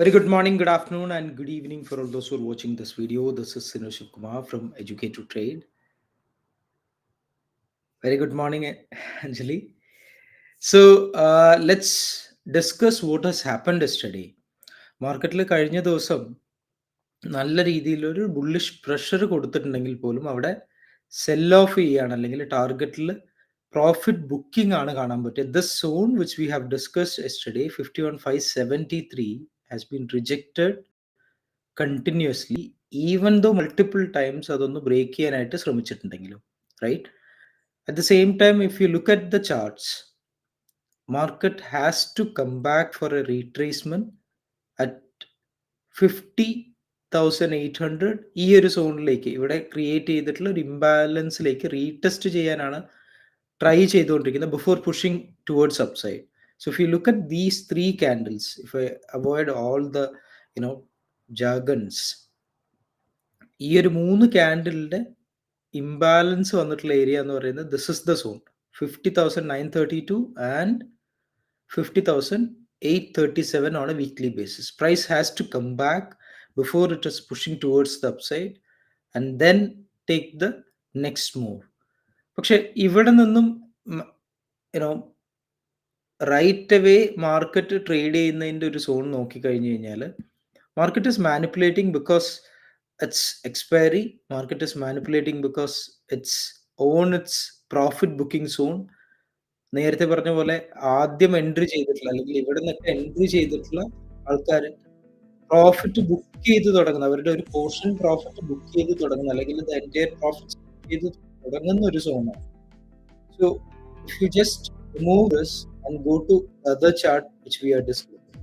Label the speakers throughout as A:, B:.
A: Very good morning, good afternoon, and good evening for all those who are watching this video. This is Sinoshiv Kumar from Educate to Trade. Very good morning, Anjali. So let's discuss what has happened yesterday. മാർക്കറ്റിൽ കഴിഞ്ഞ ദിവസം നല്ല രീതിയിലൊരു bullish pressure കൊടുത്തിട്ടുണ്ടെങ്കിൽ പോലും അവിടെ cell of ചെയ്യാണ് അല്ലെങ്കിൽ ടാർഗറ്റിൽ പ്രോഫിറ്റ് ബുക്കിംഗ് ആണ് കാണാൻ പറ്റിയത്. This zone which we have discussed yesterday 51,573 has been rejected continuously even though multiple times അതൊന്ന് ബ്രേക്ക് ചെയ്യാനായിട്ട് ശ്രമിച്ചിട്ടുണ്ടെങ്കിലും, right? At the same time if you look at the charts, market has to come back for a retracement at 50,800 ഈ ഒരു സോണിലേക്ക് ഇവിടെ create ചെയ്തിട്ടുള്ള ഒരു ഇംബാലൻസിലേക്ക് റീടെസ്റ്റ് ചെയ്യാനാണ് ട്രൈ ചെയ്തുകൊണ്ടിരിക്കുന്നത് before pushing towards upside. So if you look at these three candles, if I avoid all the jargons, ഈ ഒരു മൂന്ന് ക്യാൻഡിലിന്റെ ഇംബാലൻസ് വന്നിട്ടുള്ള ഏരിയ എന്ന് പറയുന്നത് this is the zone 50,932 and 50,837 on a weekly basis. Price has to come back before it is pushing towards the upside and then take the next move. പക്ഷെ ഇവിടെ നിന്നും right away market trade ചെയ്യുന്നതിൻ്റെ ഒരു zone നോക്കിക്കഴിഞ്ഞു കഴിഞ്ഞാൽ market is manipulating because it's expiry. Market is manipulating because it's on its profit booking zone. നേരത്തെ പറഞ്ഞ പോലെ ആദ്യം എൻട്രി ചെയ്തിട്ടുള്ള അല്ലെങ്കിൽ ഇവിടെ നിന്നൊക്കെ എൻട്രി ചെയ്തിട്ടുള്ള ആൾക്കാർ പ്രോഫിറ്റ് ബുക്ക് ചെയ്ത് തുടങ്ങുന്ന, അവരുടെ ഒരു പോർഷൻ പ്രോഫിറ്റ് ബുക്ക് ചെയ്ത് തുടങ്ങുന്ന അല്ലെങ്കിൽ എൻറ്റയർ പ്രോഫിറ്റ് ചെയ്ത് തുടങ്ങുന്ന ഒരു സോണാണ്. So if you just remove this and go to the other chart which we are discussing,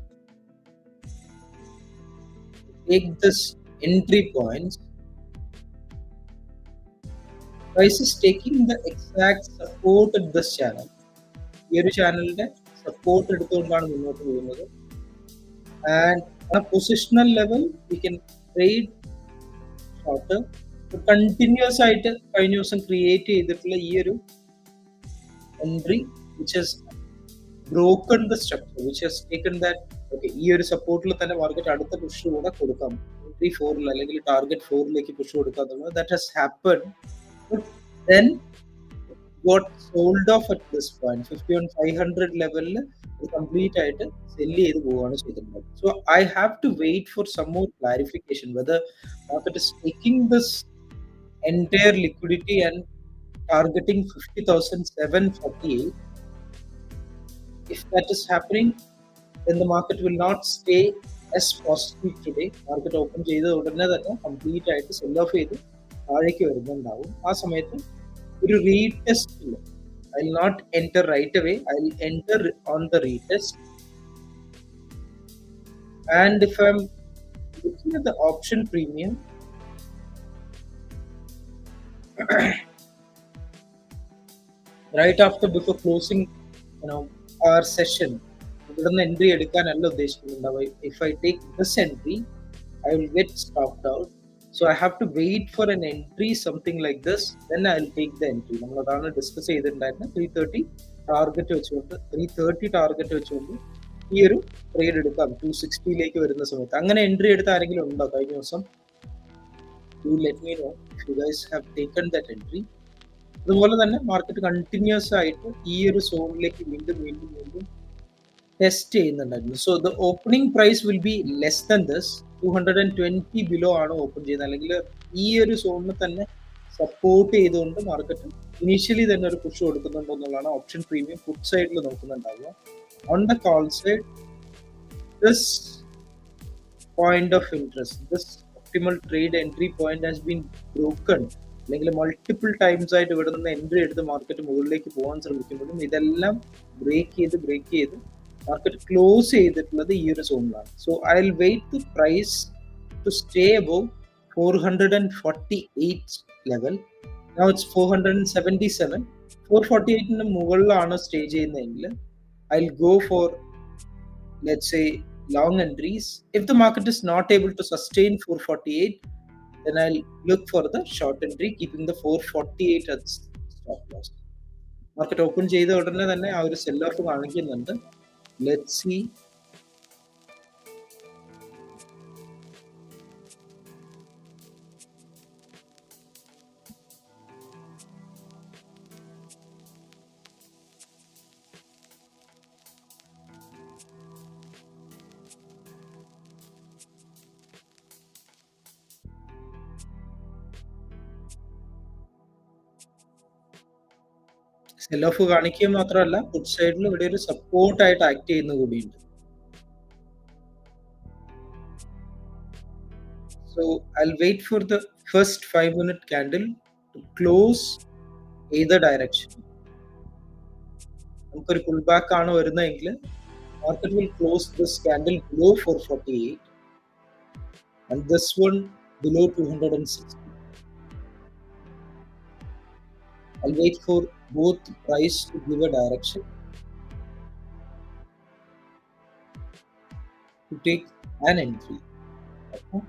A: take this entry points, price is taking the exact support at this channel. ഈ ഒരു ചാനലിന്റെ support എടുത്തുകൊണ്ടാണ് മുന്നോട്ട് പോകുന്നത്. And on a positional level we can trade shorter. Continuous ആയിട്ട് കഴിഞ്ഞ ദിവസം create ചെയ്തിട്ടുള്ള ഈ ഒരു entry which has broken the structure, which has taken that okay, ഈ ഒരു സപ്പോർട്ടിൽ തന്നെ മാർക്കറ്റ് അടുത്ത പുഷ് കൂടെ കൊടുക്കാം, എൻട്രി 4 അല്ലെങ്കിൽ ടാർഗറ്റ് 4ലേക്ക് പുഷ് കൊടുക്കുക എന്നുള്ളത് that has happened, but then got sold off at this point 51,500 ലെവലിൽ കംപ്ലീറ്റ് ആയിട്ട് സെല്ല് ചെയ്ത് പോവുകയാണ് ചെയ്തിട്ടുള്ളത്. So I have to wait for some more clarification whether market is taking this entire liquidity and targeting 50,748. If that is happening, then the market will not stay as positive today. Market open ചെയ്ത ഉടനെ തന്നെ complete ആയിട്ട് cell of ചെയ്ത് താഴേക്ക് വരുന്നുണ്ടാവും. ആ സമയത്ത് ഒരു retest, I will not enter right away, I will enter on the retest. And if I am looking at the option premium, right after before closing our session, ഇവിടെ നിന്ന് entry എടുക്കാനല്ല ഉദ്ദേശിക്കുന്നുണ്ടാവുക. If I take this entry I will get stopped out. So I have to wait for an entry something like this, then I will take the entry. നമ്മളതാണ് discuss ചെയ്തിട്ടുണ്ടായിരുന്നത്. 330 target വെച്ചുകൊണ്ട് ഈ ഒരു trade എടുക്കാം 260ലേക്ക് വരുന്ന സമയത്ത്. അങ്ങനെ എൻട്രി എടുത്ത ആരെങ്കിലും ഉണ്ടോ കഴിഞ്ഞ ദിവസം? Do let me know if you guys have taken that entry. അതുപോലെ തന്നെ മാർക്കറ്റ് കണ്ടിന്യൂസ് ആയിട്ട് ഈ ഒരു സോണിലേക്ക് വീണ്ടും ടെസ്റ്റ് ചെയ്യുന്നുണ്ടായിരുന്നു. So the opening price will be less than this, 220 below ആണ് ഓപ്പൺ ചെയ്യുന്നത്. അല്ലെങ്കിൽ ഈ ഒരു സോണിന് തന്നെ സപ്പോർട്ട് ചെയ്തുകൊണ്ട് മാർക്കറ്റ് ഇനീഷ്യലി തന്നെ ഒരു പുഷ് കൊടുക്കുന്നുണ്ടോ എന്നുള്ളതാണ് ഓപ്ഷൻ പ്രീമിയം പുട്ട് സൈഡിൽ നോക്കുന്നുണ്ടാവുക. On the call side, this point of interest, this optimal trade entry point has been broken. അല്ലെങ്കിൽ മൾട്ടിപ്പിൾ ടൈംസ് ആയിട്ട് ഇവിടെ നിന്ന് എൻട്രി എടുത്ത് മാർക്കറ്റ് മുകളിലേക്ക് പോകാൻ ശ്രമിക്കുമ്പോഴും ഇതെല്ലാം ബ്രേക്ക് ചെയ്ത് മാർക്കറ്റ് ക്ലോസ് ചെയ്തിട്ടുള്ളത് ഈ ഒരു സോണിലാണ്. So I will wait the price to stay above 448 level. Now it's 477. 448ന്റെ മുകളിലാണ് സ്റ്റേ ചെയ്യുന്നതെങ്കിൽ I will go for let's say long entries. If the market is not able to sustain 448, then I'll look for the short entry, keeping the 448 as stop loss. Market open ചെയ്ത ഉടനെ തന്നെ ആ ഒരു cell of കാണിക്കുന്നുണ്ട്. Let's see cell of കാണിക്കുക മാത്രമല്ല പുട്ട് സൈഡിൽ ഇവിടെ ഒരു സപ്പോർട്ടായിട്ട് ആക്ട് ചെയ്യുന്ന കൂടിയുണ്ട്. So I wait for the first 5 minute candle to close either direction. നമുക്കൊരു പുൾ ബാക്ക് ആണ് വരുന്നതെങ്കിൽ market will close this candle below 448 and this one below 260. I'll wait for both price to give a direction to take an entry. Okay?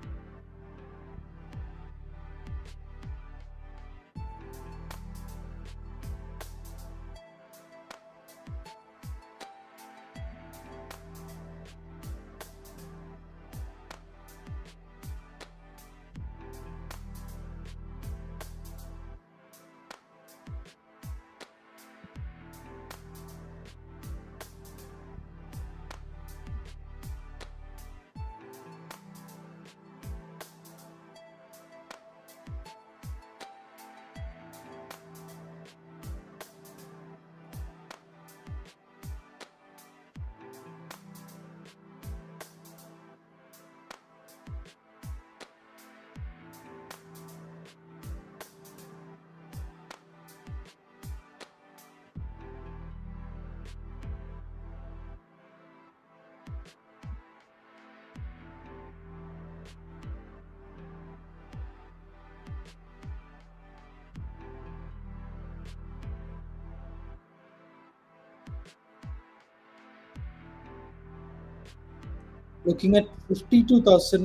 A: Looking at 52,000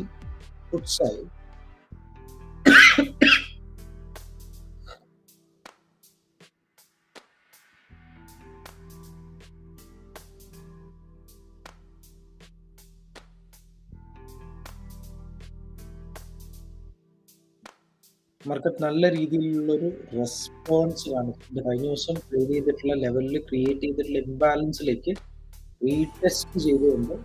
A: put side, market നല്ല രീതിയിലുള്ളൊരു response കാണിച്ചിട്ടുണ്ട്. കഴിഞ്ഞ ദിവസം trade ചെയ്തിട്ടുള്ള ലെവലിൽ create ചെയ്തിട്ടുള്ള ഇംബാലൻസിലേക്ക് retest ചെയ്തുകൊണ്ട്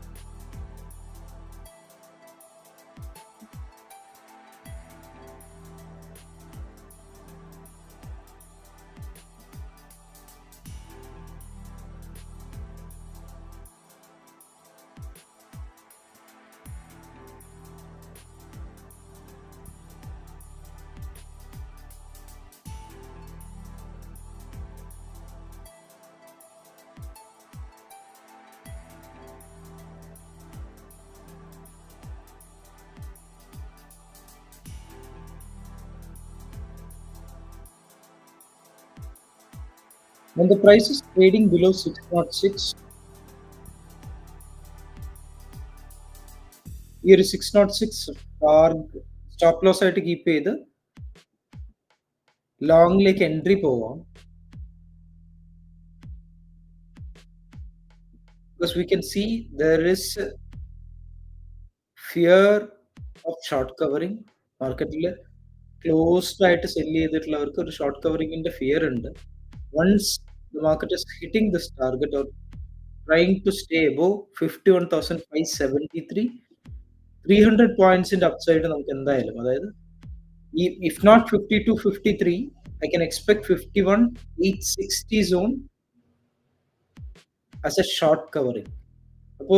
A: when the price is trading below 606, ഈ ഒരു 606 സ്റ്റോപ്പ് ലോസ് ആയിട്ട് കീപ്പ് ചെയ്ത് ലോങ്ങിലേക്ക് എൻട്രി പോവാം. Because we can see there is fear of short covering. മാർക്കറ്റിൽ ക്ലോസ്ഡ് ആയിട്ട് സെല് ചെയ്തിട്ടുള്ളവർക്ക് ഒരു ഷോർട്ട് കവറിങ്ങിന്റെ ഫിയർ ഉണ്ട്. Once the market is hitting this target or trying to stay above 51,573, 300 പോയിന്റ്സിന്റെ upside നമുക്ക് എന്തായാലും, അതായത് if not 52, 53, I can expect 51,860 zone as a short covering. So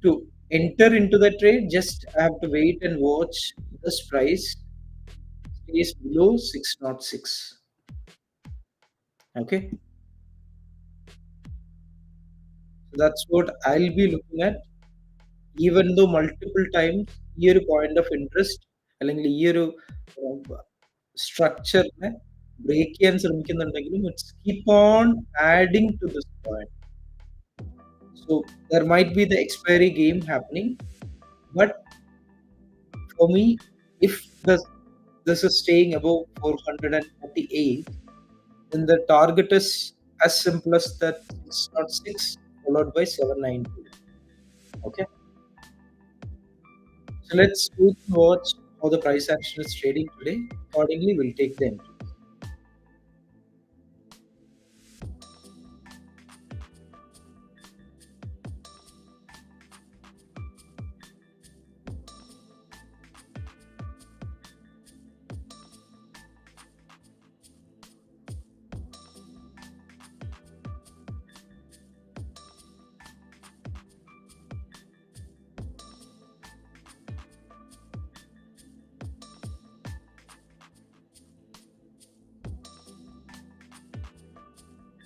A: to enter into the trade, just I have to wait and watch this price stays below 606. Okay, so that's what I'll be looking at. Even though multiple times ഈ ഒരു point of interest അല്ലെങ്കിൽ ഈ ഒരു സ്ട്രക്ചറിനെ break ചെയ്യാൻ ശ്രമിക്കുന്നുണ്ടെങ്കിലും it's keep on adding to this point. So there might be the expiry game happening, but for me, if this is staying above 448, then the target is as simple as that 606 followed by 792. Okay. So let's wait and watch how the price action is trading today. Accordingly, we'll take the entry.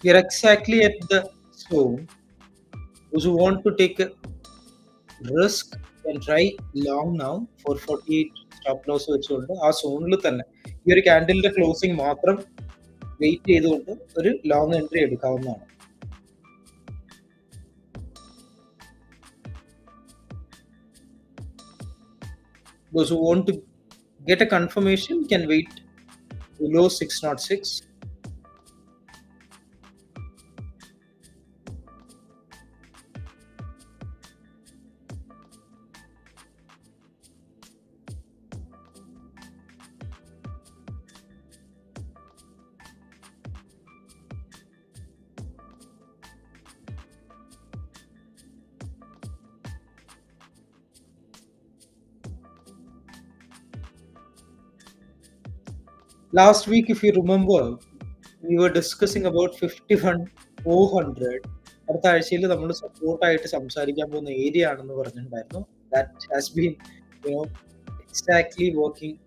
A: We are exactly at the zone. Those who want to take a risk can try long now for 48 stop loss വെച്ചുകൊണ്ട് ആ സോണിൽ തന്നെ ഈ ഒരു ക്യാൻഡലിന്റെ closing മാത്രം wait ചെയ്തുകൊണ്ട് ഒരു long entry എടുക്കാവുന്നതാണ്. Those who want to get a confirmation can wait below 606. Last week, if you remember, we were discussing about 51,400. അടുത്ത ആഴ്ചയിൽ നമ്മൾ സപ്പോർട്ടായിട്ട് സംസാരിക്കാൻ പോകുന്ന ഏരിയ ആണെന്ന് പറഞ്ഞിട്ടുണ്ടായിരുന്നു. That has been exactly working.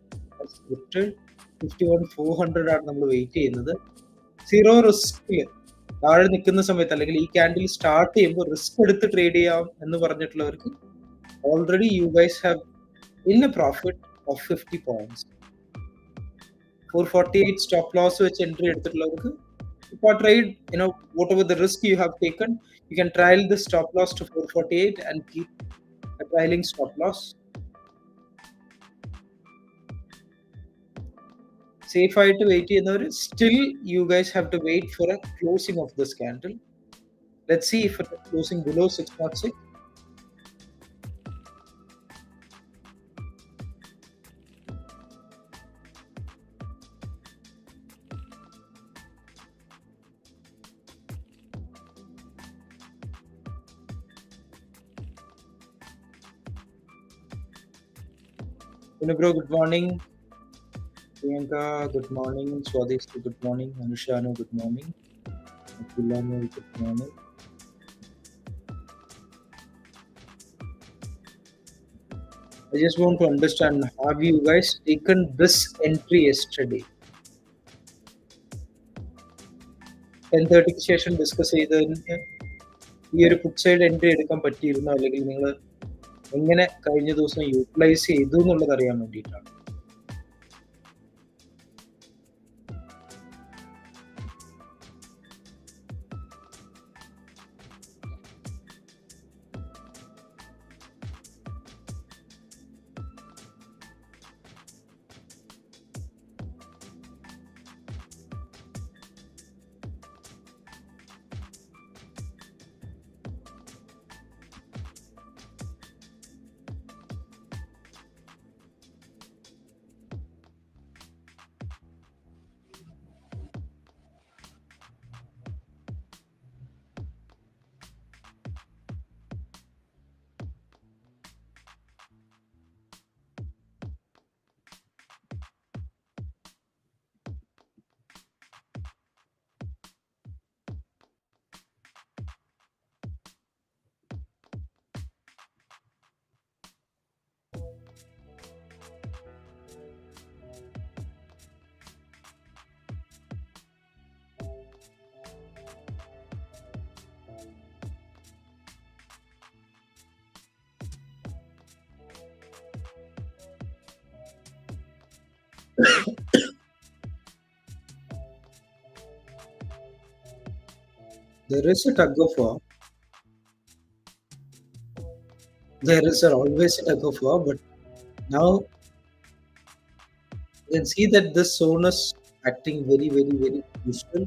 A: 51,400 ആണ് നമ്മൾ വെയിറ്റ് ചെയ്യുന്നത്. സീറോ റിസ്കിൽ താഴെ നിൽക്കുന്ന സമയത്ത് അല്ലെങ്കിൽ ഈ ക്യാൻഡിൽ സ്റ്റാർട്ട് ചെയ്യുമ്പോൾ റിസ്ക് എടുത്ത് ട്രേഡ് ചെയ്യാം എന്ന് പറഞ്ഞിട്ടുള്ളവർക്ക് already you guys have in a profit of 50 points. 448 stop loss which entry എടുത്തിട്ടുള്ളവർക്ക് ഇപ്പോൾ trade, whatever the risk you have taken, you can trial the stop loss to 448 and keep a trailing stop loss. Safe ആയിട്ട് wait ചെയ്യുന്നവർ still you guys have to wait for a closing of this candle. Let's see if it is closing below 606. Bro, good morning. Priyanka, good morning. Swadeshi, good morning. Anushanu, good morning. Akilanu, good morning. I just want to understand, have you guys taken this entry yesterday? 10:30 ശേഷം discuss ചെയ്തതിന് ഈ ഒരു puttu side entry എടുക്കാൻ പറ്റിയിരുന്നോ, അല്ലെങ്കിൽ നിങ്ങൾ എങ്ങനെ കഴിഞ്ഞ ദിവസം യൂട്ടിലൈസ് ചെയ്തു എന്നുള്ളത് അറിയാൻ വേണ്ടിയിട്ടാണ്. There is a tug of war. There is always a tug of war, but now you can see that this zone is acting very, very, very useful.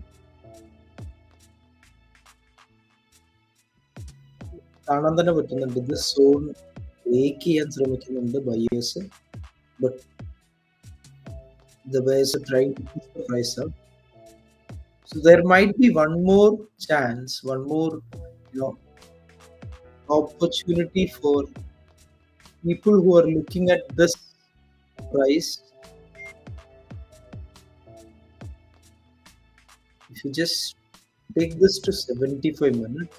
A: കാണാൻ തന്നെ പറ്റുന്നുണ്ട്, this zone ബ്രേക്ക് ചെയ്യാൻ ശ്രമിക്കുന്നുണ്ട് buyers, but the buyers are trying to push the price up. So there might be one more chance, one more, opportunity for people who are looking at this price. If you just take this to 75 minutes,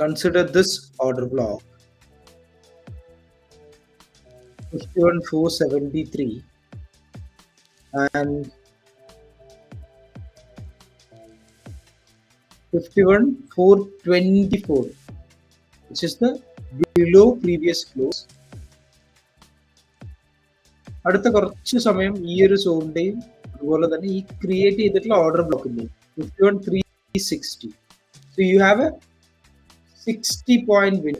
A: consider this order block. 51,473 and 51,424, which is the below previous close. അടുത്ത കുറച്ച് സമയം ഈ ഒരു സോണിന്റെയും അതുപോലെ തന്നെ ഈ create ചെയ്തിട്ടുള്ള order ബ്ലോക്കിന്റെയും 51,360. So you have a 60 point win,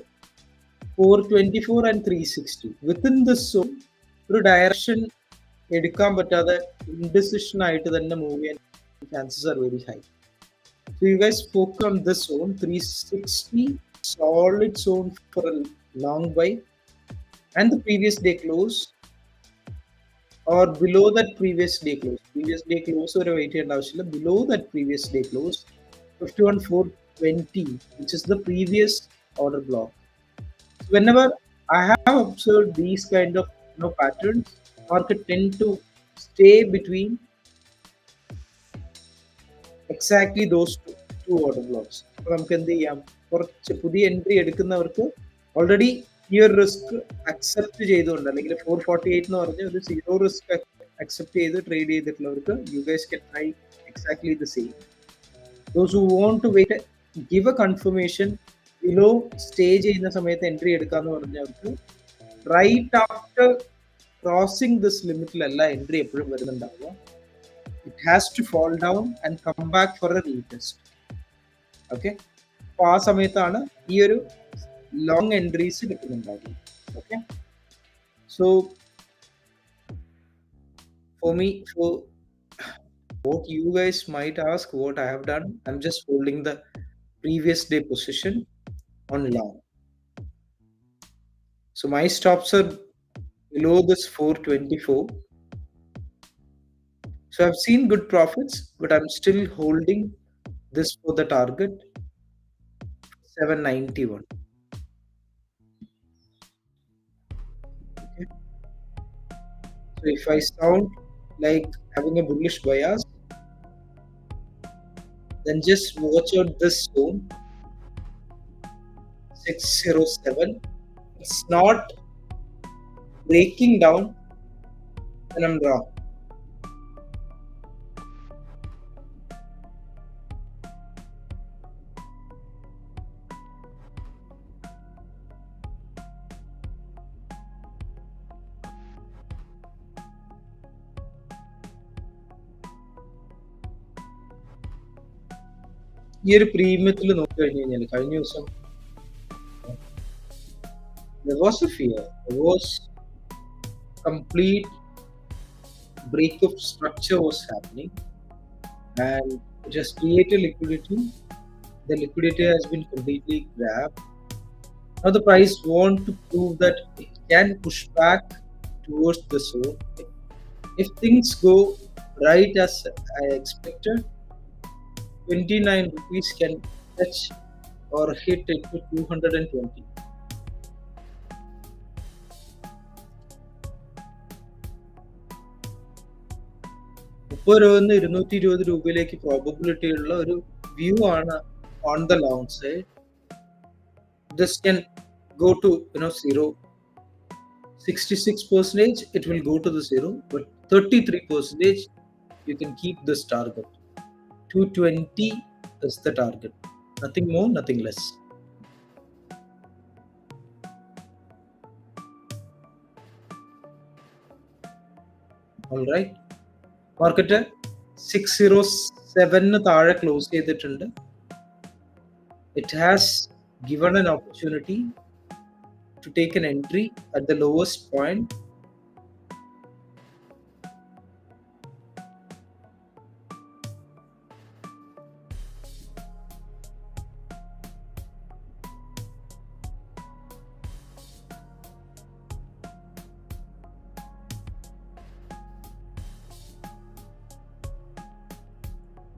A: 424 and 360. Within this zone, ഒരു ഡയറക്ഷൻ എടുക്കാൻ പറ്റാതെ ഇൻഡിസിഷൻ ആയിട്ട് തന്നെ മൂവ് ചെയ്യാൻ chances are very high. So you guys focus on this zone, 360, solid zone for a long buy, and the previous day close or below that previous day close. Previous day close or wait and below that previous day close, 51,420, which is the previous order block. So whenever I have observed these kind of patterns, market tend to stay between exactly those two order blocks. നമുക്ക് എന്ത് ചെയ്യാം, കുറച്ച് പുതിയ entry എടുക്കുന്നവർക്ക് already ഈ ഒരു risk accept ചെയ്തുകൊണ്ട് അല്ലെങ്കിൽ 448 എന്ന് പറഞ്ഞ ഒരു സീറോ റിസ്ക് അക്സെപ്റ്റ് ചെയ്ത് ട്രേഡ് ചെയ്തിട്ടുള്ളവർക്ക് you guys can try exactly the same. Those who want to wait give a confirmation below stay ചെയ്യുന്ന സമയത്ത് എൻട്രി എടുക്കാന്ന് പറഞ്ഞവർക്ക് റൈറ്റ് ആഫ്റ്റർ ക്രോസിംഗ് ദിസ് ലിമിറ്റിലല്ല എൻട്രി എപ്പോഴും വരുന്നുണ്ടാവുക. It has to fall down and come back for a retest. Okay, അപ്പോൾ ആ സമയത്താണ് ഈ ഒരു ലോങ് എൻട്രീസ് കിട്ടുന്നുണ്ടാവുക. Okay, so for me, for what you guys might ask what I have done, I'm just holding the previous day position on long. So my stops are below this 424. So I've seen good profits, but I'm still holding this for the target 791. Okay. So if I sound like having a bullish bias, then just watch out this zone 607. It's not breaking down, then I'm wrong. ഈ ഒരു പ്രീമിയത്തിൽ നോക്കി കഴിഞ്ഞു കഴിഞ്ഞാൽ കഴിഞ്ഞ ദിവസം there was a fear, there was complete break of structure was happening and it has created liquidity. The liquidity has been completely grabbed. Now the price want to prove that it can push back towards the zone. If things go right as I expected, 29 rupees can touch or hit into 220. രൂപ 220 രൂപയിലേക്ക് probability ഉള്ള ഒരു view ആണ് on the long side. This can go to 0. 66% it will go to the zero, but 33% you can keep this target. 220 is the target, nothing more, nothing less. All right, market 607 താഴെ close ചെയ്തിട്ടുണ്ട്. It has given an opportunity to take an entry at the lowest point.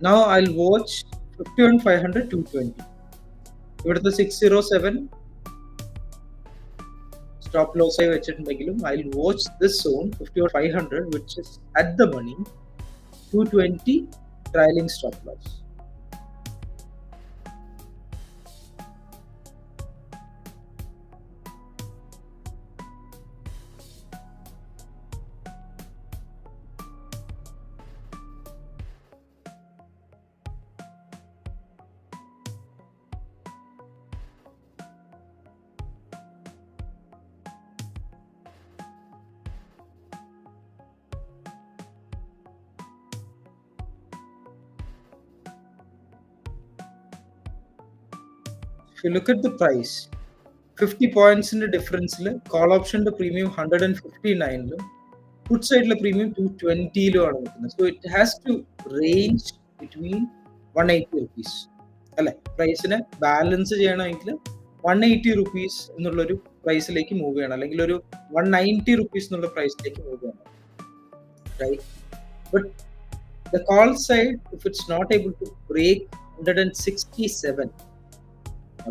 A: Now I'll watch 51,500, 220. ഇവിടുത്തെ 607 stop loss ആയി വെച്ചിട്ടുണ്ടെങ്കിലും I'll watch this zone 51,500 which is at the money, 220 trailing stop loss. you look at the price, 50 points in the difference, call option the premium 159, put side the premium 220. So it has to range between 180 rupees. Price in a balance 180 rupees എന്നുള്ളൊരു പ്രൈസിലേക്ക് move ചെയ്യണം, അല്ലെങ്കിൽ ഒരു 190 rupees എന്നുള്ള പ്രൈസിലേക്ക് move ചെയ്യണം, right? But the call side, if it's not able to break 167,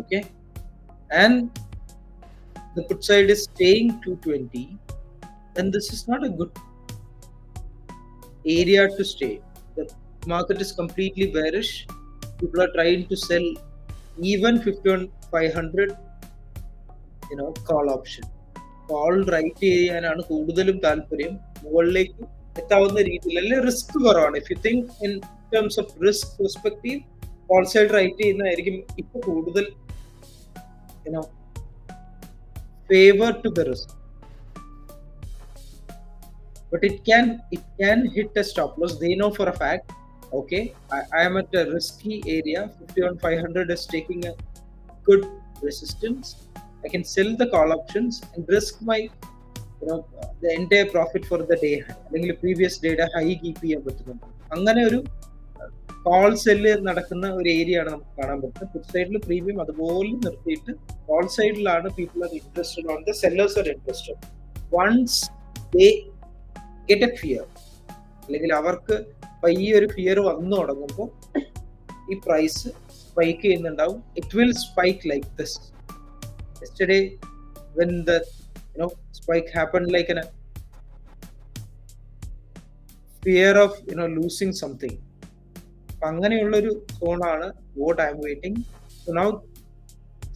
A: okay, and the put side is staying 220, then this is not a good area to stay. The market is completely bearish. People are trying to sell even 51,500, call option. Call right ചെയ്യാനാണ് കൂടുതലും താല്പര്യം. മുകളിലേക്ക് എത്താവുന്ന രീതിയിൽ risk കുറവാണ്. If you think in terms of risk perspective, call side right ചെയ്യുന്നതായിരിക്കും ഇപ്പൊ കൂടുതൽ favor to the risk. But it can hit a stop loss. They know for a fact, okay, I am at a risky area. 51,500 is taking a good resistance. I can sell the call options and risk my the entire profit for the day, അല്ലെങ്കിൽ previous data high keep ചെയ്യാൻ പറ്റുന്നുണ്ട്. അങ്ങനെ ഒരു call cell നടക്കുന്ന ഒരു area ആണ് നമുക്ക് കാണാൻ പറ്റുന്നത്. പുട്ട് സൈഡിൽ പ്രീമിയം അതുപോലെ നിർത്തിയിട്ട് കോൾ സൈഡിലാണ് people are interested on the sellers are interested. Once they get a fear, അല്ലെങ്കിൽ അവർക്ക് ഈ ഒരു ഫിയർ വന്നു തുടങ്ങുമ്പോൾ ഈ പ്രൈസ് സ്പൈക്ക് ചെയ്യുന്നുണ്ടാവും. It will spike like this. Yesterday when the spike happened, like a fear of losing something. അങ്ങനെയുള്ളൊരു സോണാണ് what I am waiting. So now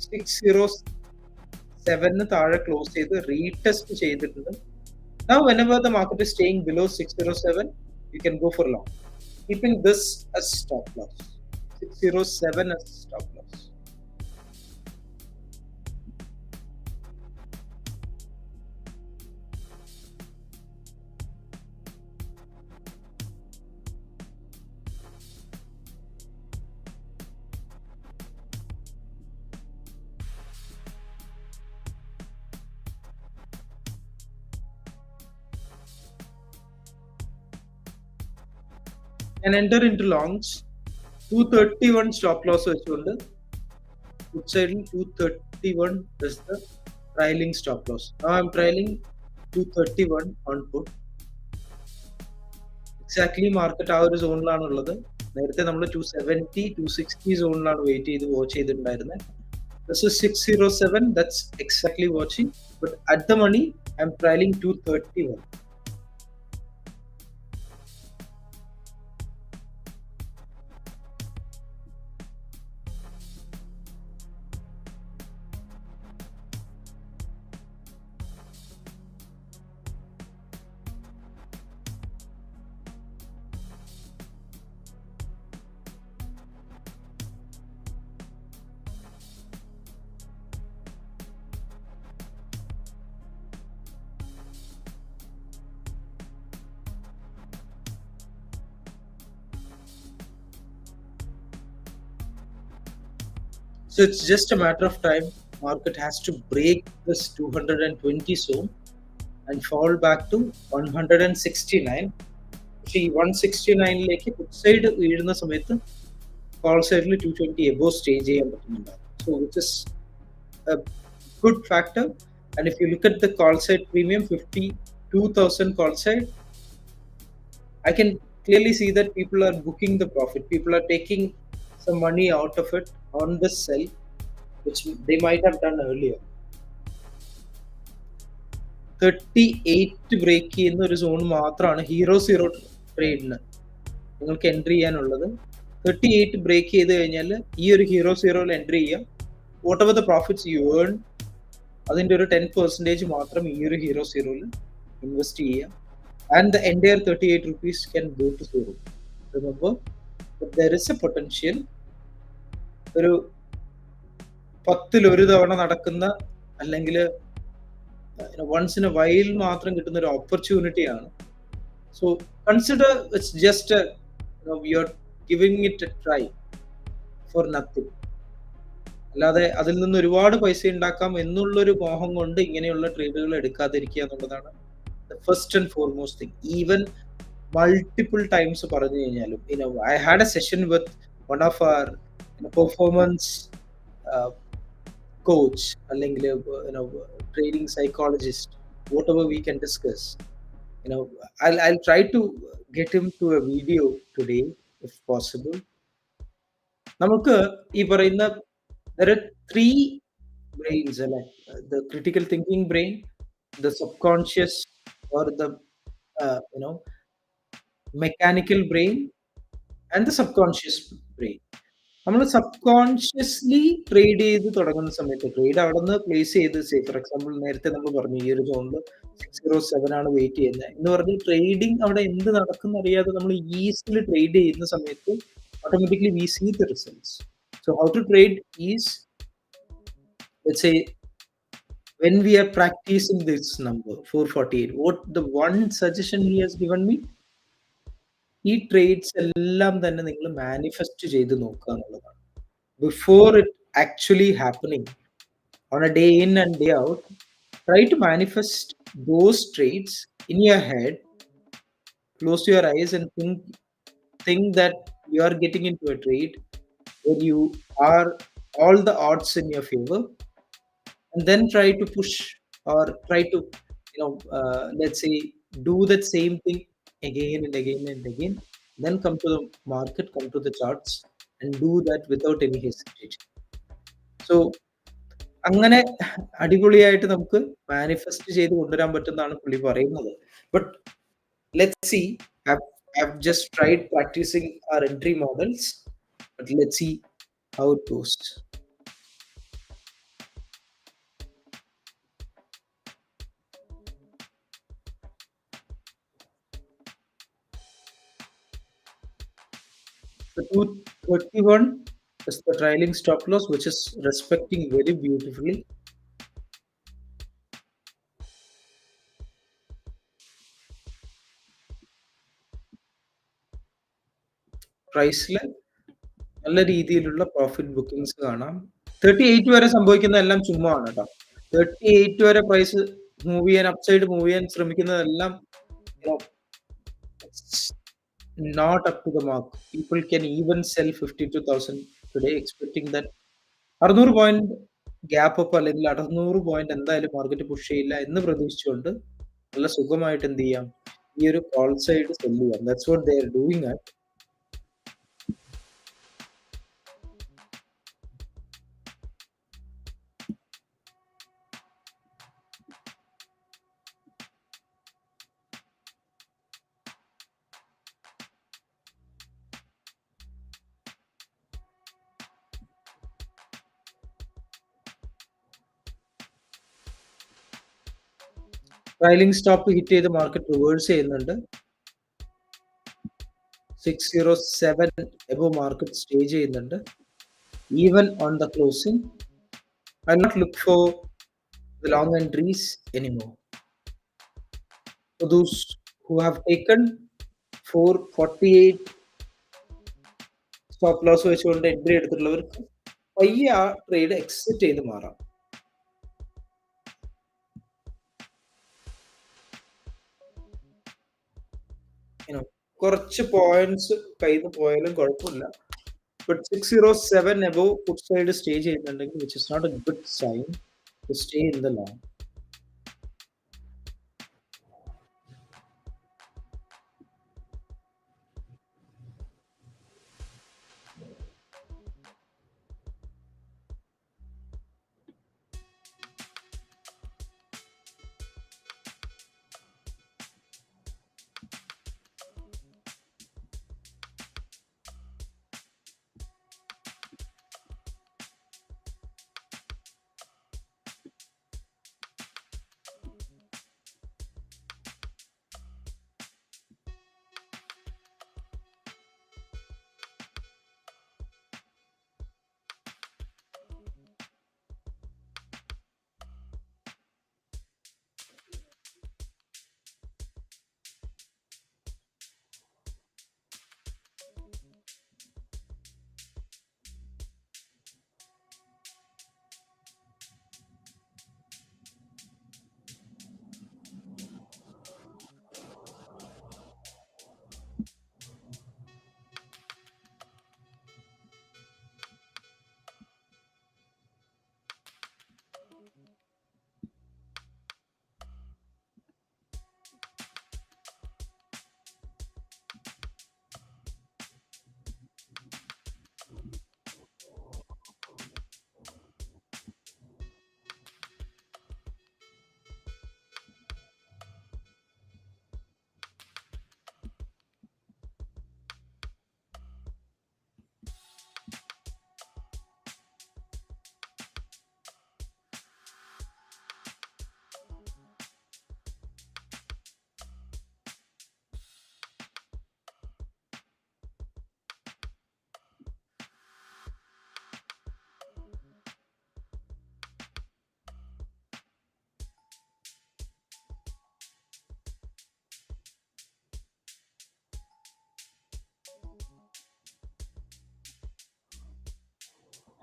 A: 607 താഴെ ക്ലോസ് ചെയ്ത് റീടെസ്റ്റ് ചെയ്തിട്ടുണ്ട്. Now whenever the market is staying below 607, you can go for long, keeping this as stop loss. 607 as stop loss. And enter into longs. 231 stop loss വെച്ചുകൊണ്ട് put side 231 is the trailing stop loss. Now I am trailing 231 on put. Exactly market ആ ഒരു സോണിലാണ് ഉള്ളത്. നേരത്തെ നമ്മൾ 270 260 സോണിലാണ് wait ചെയ്ത് watch ചെയ്തിട്ടുണ്ടായിരുന്നത്. This is 607, that's exactly watching, but at the money I am trailing 231. So it's just a matter of time. Market has to break this 220 zone and fall back to 169. See 169 lake put side വീഴുന്ന സമയത്ത് call side 220 above stay ചെയ്യാൻ പറ്റുന്നുണ്ട്. So which is a good factor. And if you look at the call side premium 52,000 call side, I can clearly see that people are booking the profit. People are taking some money out of it on the sell, which they might have done earlier. 38 break ചെയ്യുന്ന ഒരു zone മാത്രമാണ് hero zero ട്രേഡിന് നിങ്ങൾക്ക് entry ചെയ്യാനുള്ളത്. 38 break ചെയ്ത് കഴിഞ്ഞാൽ ഈ ഒരു hero സീറോയിൽ എൻട്രി ചെയ്യാം. Whatever the profits you earn, അതിൻ്റെ ഒരു 10% മാത്രം ഈ ഒരു ഹീറോ സീറോയിൽ ഇൻവെസ്റ്റ് ചെയ്യാം. And the entire 38 rupees can go to zero. Remember that there is a potential. ഒരു 10ൽ ഒരു തവണ നടക്കുന്ന, അല്ലെങ്കിൽ once in a while മാത്രം കിട്ടുന്ന ഒരു ഓപ്പർച്യൂണിറ്റിയാണ്. So consider it's just you are giving it a try for nothing. അല്ലാതെ അതിൽ നിന്ന് ഒരുപാട് പൈസ ഉണ്ടാക്കാം എന്നുള്ളൊരു മോഹം കൊണ്ട് ഇങ്ങനെയുള്ള ട്രേഡുകൾ എടുക്കാതിരിക്കുക എന്നുള്ളതാണ് first and foremost thing. Even multiple times പറഞ്ഞു കഴിഞ്ഞാലും I had a session with one of our performance coach അല്ലെങ്കിൽ trading psychologist, whatever we can discuss. I'll try to get him to a video today if possible. നമുക്ക് ഈ പറയുന്ന there are three brains അല്ലെ, the critical thinking brain, the subconscious or the you know mechanical brain and the subconscious brain. നമ്മൾ subconsciously trade ചെയ്ത് തുടങ്ങുന്ന സമയത്ത് trade അവിടെ നിന്ന് പ്ലേസ് ചെയ്ത് ഫോർ എക്സാമ്പിൾ നേരത്തെ നമ്മൾ പറഞ്ഞു ഈ ഒരു സോണിൽ 607 ആണ് വെയിറ്റ് ചെയ്യുന്നത് എന്ന് പറഞ്ഞ് ട്രേഡിംഗ് അവിടെ എന്ത് നടക്കുന്ന അറിയാതെ നമ്മൾ ഈസിലി ട്രേഡ് ചെയ്യുന്ന സമയത്ത് automatically we see the results. So how to trade is, let's say, when we are practicing this number 448, what the one suggestion he has given me, ഈ ട്രേഡ്സ് എല്ലാം തന്നെ നിങ്ങൾ മാനിഫെസ്റ്റ് ചെയ്ത് നോക്കുക എന്നുള്ളതാണ്. Before it actually happening on a day in and day out, try to manifest those trades in your head, close your eyes and think that you are getting into a trade where you are all the odds in your favor, and then try to push or try to let's say do that same thing again and again and again, then come to the market, come to the charts and do that without any hesitation. So അങ്ങനെ അടിപൊളിയായിട്ട് നമുക്ക് manifest ചെയ്ത് കൊണ്ടുവരാൻ പറ്റുന്നതാണ് പുള്ളി പറയുന്നത്. But let's see, I've just tried practicing our entry models, but let's see how it goes. The 231 is the trailing stop loss, which is respecting very beautifully. പ്രൈസിൽ നല്ല രീതിയിലുള്ള പ്രോഫിറ്റ് ബുക്കിംഗ്സ് കാണാം. 38 വരെ സംഭവിക്കുന്നതെല്ലാം ചുമ്മാ ആണ് കേട്ടോ. 38 വരെ പ്രൈസ് മൂവ് ചെയ്യാൻ, അപ്സൈഡ് മൂവ് ചെയ്യാൻ ശ്രമിക്കുന്നതെല്ലാം not up to the mark. People can even sell 52,000 today expecting that 600 point gap up അല്ലെങ്കിൽ 600 പോയിന്റ് എന്തായാലും മാർക്കറ്റ് പുഷ് ചെയ്യില്ല എന്ന് പ്രതീക്ഷിച്ചുകൊണ്ട് നല്ല സുഖമായിട്ട് എന്ത് ചെയ്യാം, ഈ ഒരു കോൾ സൈഡ് സെല് ചെയ്യാം. That's what they are doing at. Trailing stop hit ചെയ്ത് മാർക്കറ്റ് റിവേഴ്സ് ചെയ്യുന്നുണ്ട്. 607 എബോ മാർക്കറ്റ് സ്റ്റേ ചെയ്യുന്നുണ്ട്. Even on the closing I'll not look for the long entries anymore. So those who have taken 448 stop loss വെച്ചുകൊണ്ട് entry എടുത്തിട്ടുള്ളവർക്ക് പയ്യെ ആ trade exit ചെയ്ത് മാറാം. കുറച്ച് പോയിന്റ്സ് കയ്യിൽ നിന്ന് പോയാലും കുഴപ്പമില്ല. But 607 above put side stay ചെയ്യുന്നുണ്ടെങ്കിൽ which is not a good sign to stay in the long.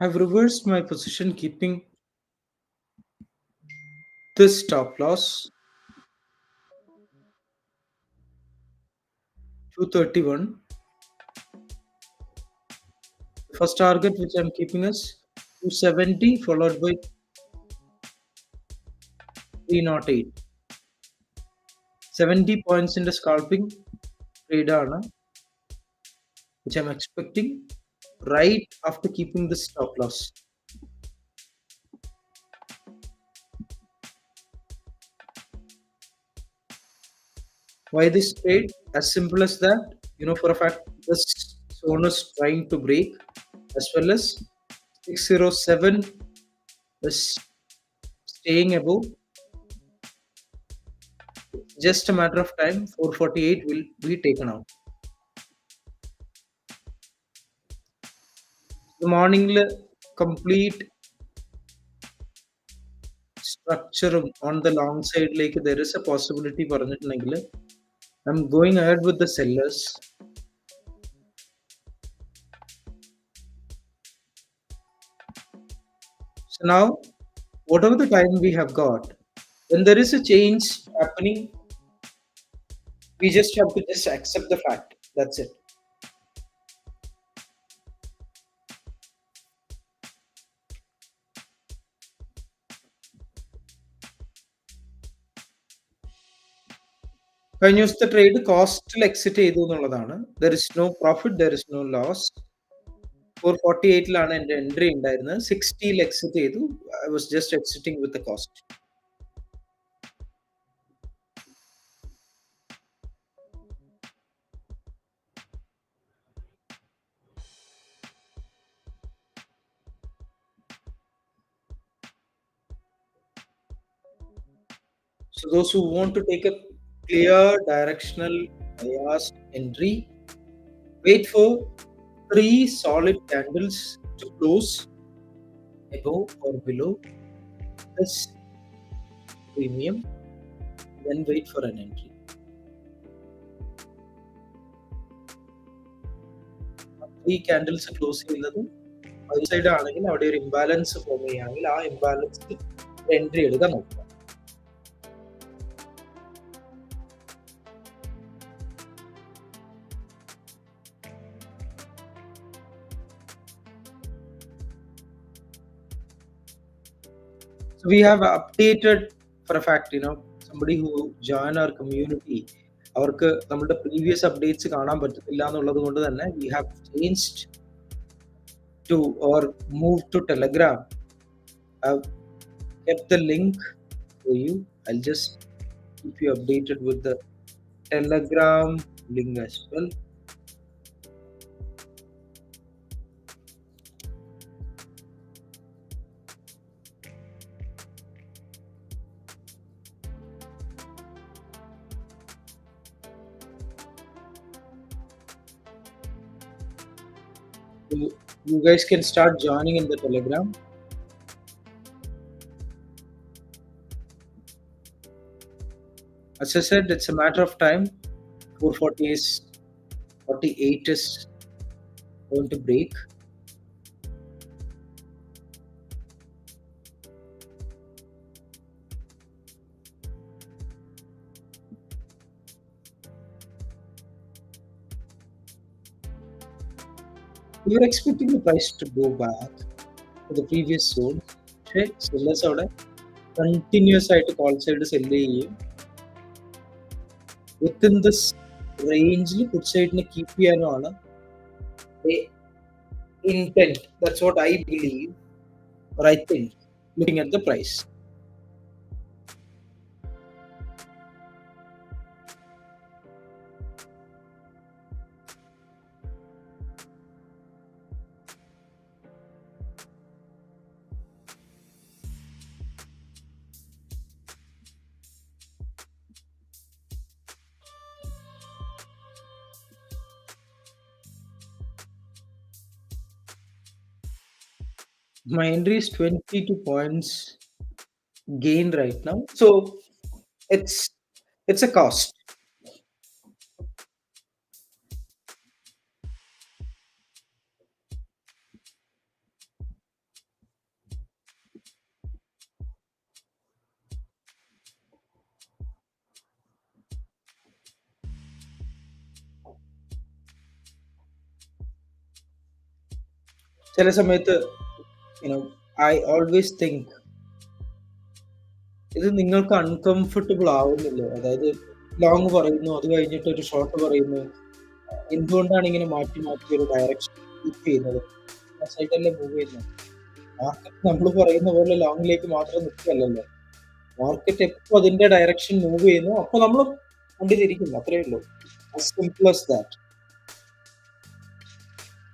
A: I've reversed my position, keeping this stop loss 231. First target which I'm keeping is 270 followed by 308. 70 points in the scalping trade ആണ്, which I'm expecting right after keeping the stop loss. Why this trade? As simple as that. For a fact, this zone is trying to break, as well as 607 is staying above. Just a matter of time, 448 will be taken out. The morning complete structure on the long side, like there is a possibility for it. I'm going ahead with the sellers. So now, whatever the time we have got, when there is a change happening, we just have to just accept the fact. That's it. കഴിഞ്ഞ trade കോസ്റ്റിൽ exit ചെയ്തു എന്നുള്ളതാണ്. There is no profit, there is no loss. 448 എൻ്റെ entry ഉണ്ടായിരുന്നത്. 60 exit ചെയ്തു. I was just exiting with the cost. So those who want to take a clear directional bias entry, wait for 3 solid candles to close above or below this premium, then wait for an entry. 3 candles close ചെയ്യുന്നത് by side ആണെങ്കിൽ അവിടെ ഒരു imbalance form ചെയ്യുകയാണെങ്കിൽ ആ ഇംബാലൻസിൽ entry എടുക്കാൻ നോക്കുക. So we have updated for a fact, somebody who join our community, അവർക്ക് നമ്മുടെ പ്രീവിയസ് അപ്ഡേറ്റ്സ് കാണാൻ പറ്റത്തില്ല എന്നുള്ളത് കൊണ്ട് തന്നെ we have changed to or moved to Telegram. I've kept the link for you. I'll just keep you updated with the Telegram link as well. You guys can start joining in the Telegram. As I said, it's a matter of time. 440 is 48 is going to break. We were expecting the price to go back to the previous zone. പക്ഷേ sellers അവിടെ continuous ആയിട്ട് call side sell ചെയ്യും. Within this റേഞ്ചിൽ put സൈഡിനെ keep ചെയ്യാനുമാണ് intent. That's what I believe or I think, looking at the price. My entry is 22 points gain right now, so it's a cost. ചില സമയത്ത് I always think ഇത് നിങ്ങൾക്ക് uncomfortable ആവുന്നില്ലേ? അതായത് long പറയുന്നു, അത് കഴിഞ്ഞിട്ട് ഒരു ഷോർട്ട് പറയുന്നു. എന്തുകൊണ്ടാണ് ഇങ്ങനെ മാറ്റി മാറ്റി ഒരു ഡയറക്ഷൻ കീപ്പ് ചെയ്യുന്നത്? സൈഡല്ലേ മൂവ് ചെയ്യുന്നത്. മാർക്കറ്റ് നമ്മൾ പറയുന്ന പോലെ ലോങ്ങിലേക്ക് മാത്രം നിൽക്കുകയല്ലല്ലോ. മാർക്കറ്റ് എപ്പോൾ അതിന്റെ ഡയറക്ഷൻ മൂവ് ചെയ്യുന്നു അപ്പോൾ നമ്മൾ കണ്ടിരിക്കുന്നു. അത്രയേ ഉള്ളൂ. as simple as that.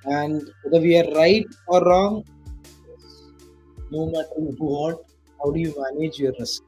A: And whether we are right or wrong, no matter what, how do you manage your risk?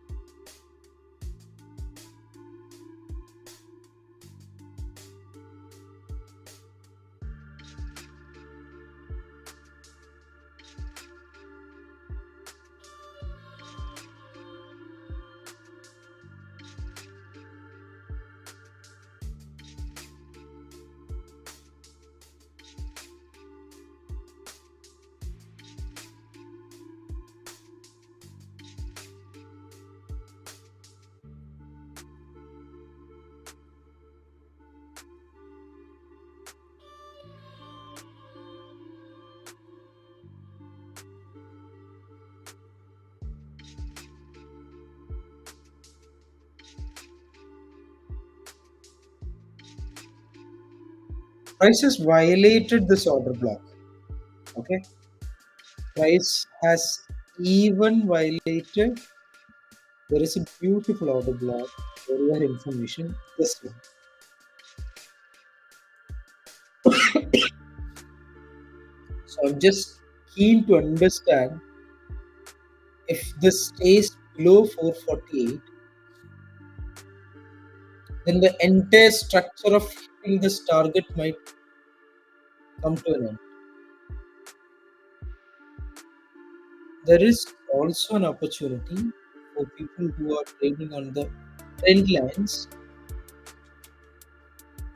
A: Price has violated this order block. Okay, price has even violated. There is a beautiful order block for your information. This one. So I'm just keen to understand if this stays below 448, then the entire structure of hitting this target might come to an end. There is also an opportunity for people who are trading on the trend lines.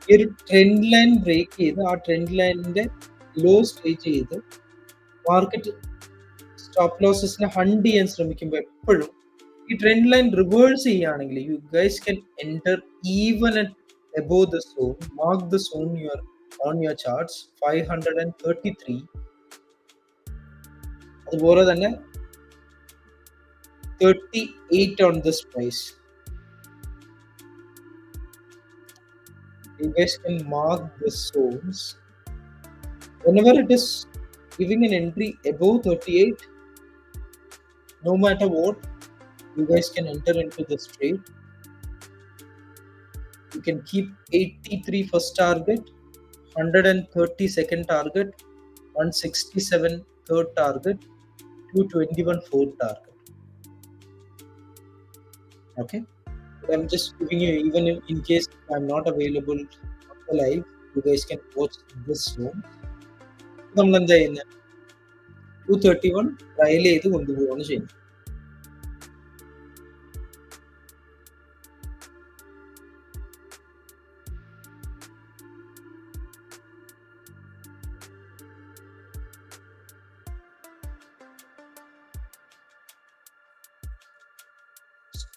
A: ഈ ഒരു trend line break ചെയ്ത് ആ trend ലൈനിന്റെ law stay ചെയ്ത് market stop ലോസസിനെ hunt ചെയ്യാൻ ശ്രമിക്കുമ്പോൾ എപ്പോഴും ഈ ട്രെൻഡ് ലൈൻ റിവേഴ്സ് ചെയ്യുകയാണെങ്കിൽ you guys can enter even at above the zone, mark the zone on your charts 533. അതുപോലെ തന്നെ 38 on this price. You guys can mark the zones. Whenever it is giving an entry above 38, no matter what, you guys can enter into this trade. You can keep 83 first target, 130 second target, 167 third target, 221 fourth target. Okay, but I'm just giving you, even in case I'm not available on the live, you guys can watch this zone. നമ്മൾ എന്താ ചെയ്യുന്നത്? 231 trial ചെയ്ത് കൊണ്ടുപോവുകയാണ് ചെയ്യുന്നത്.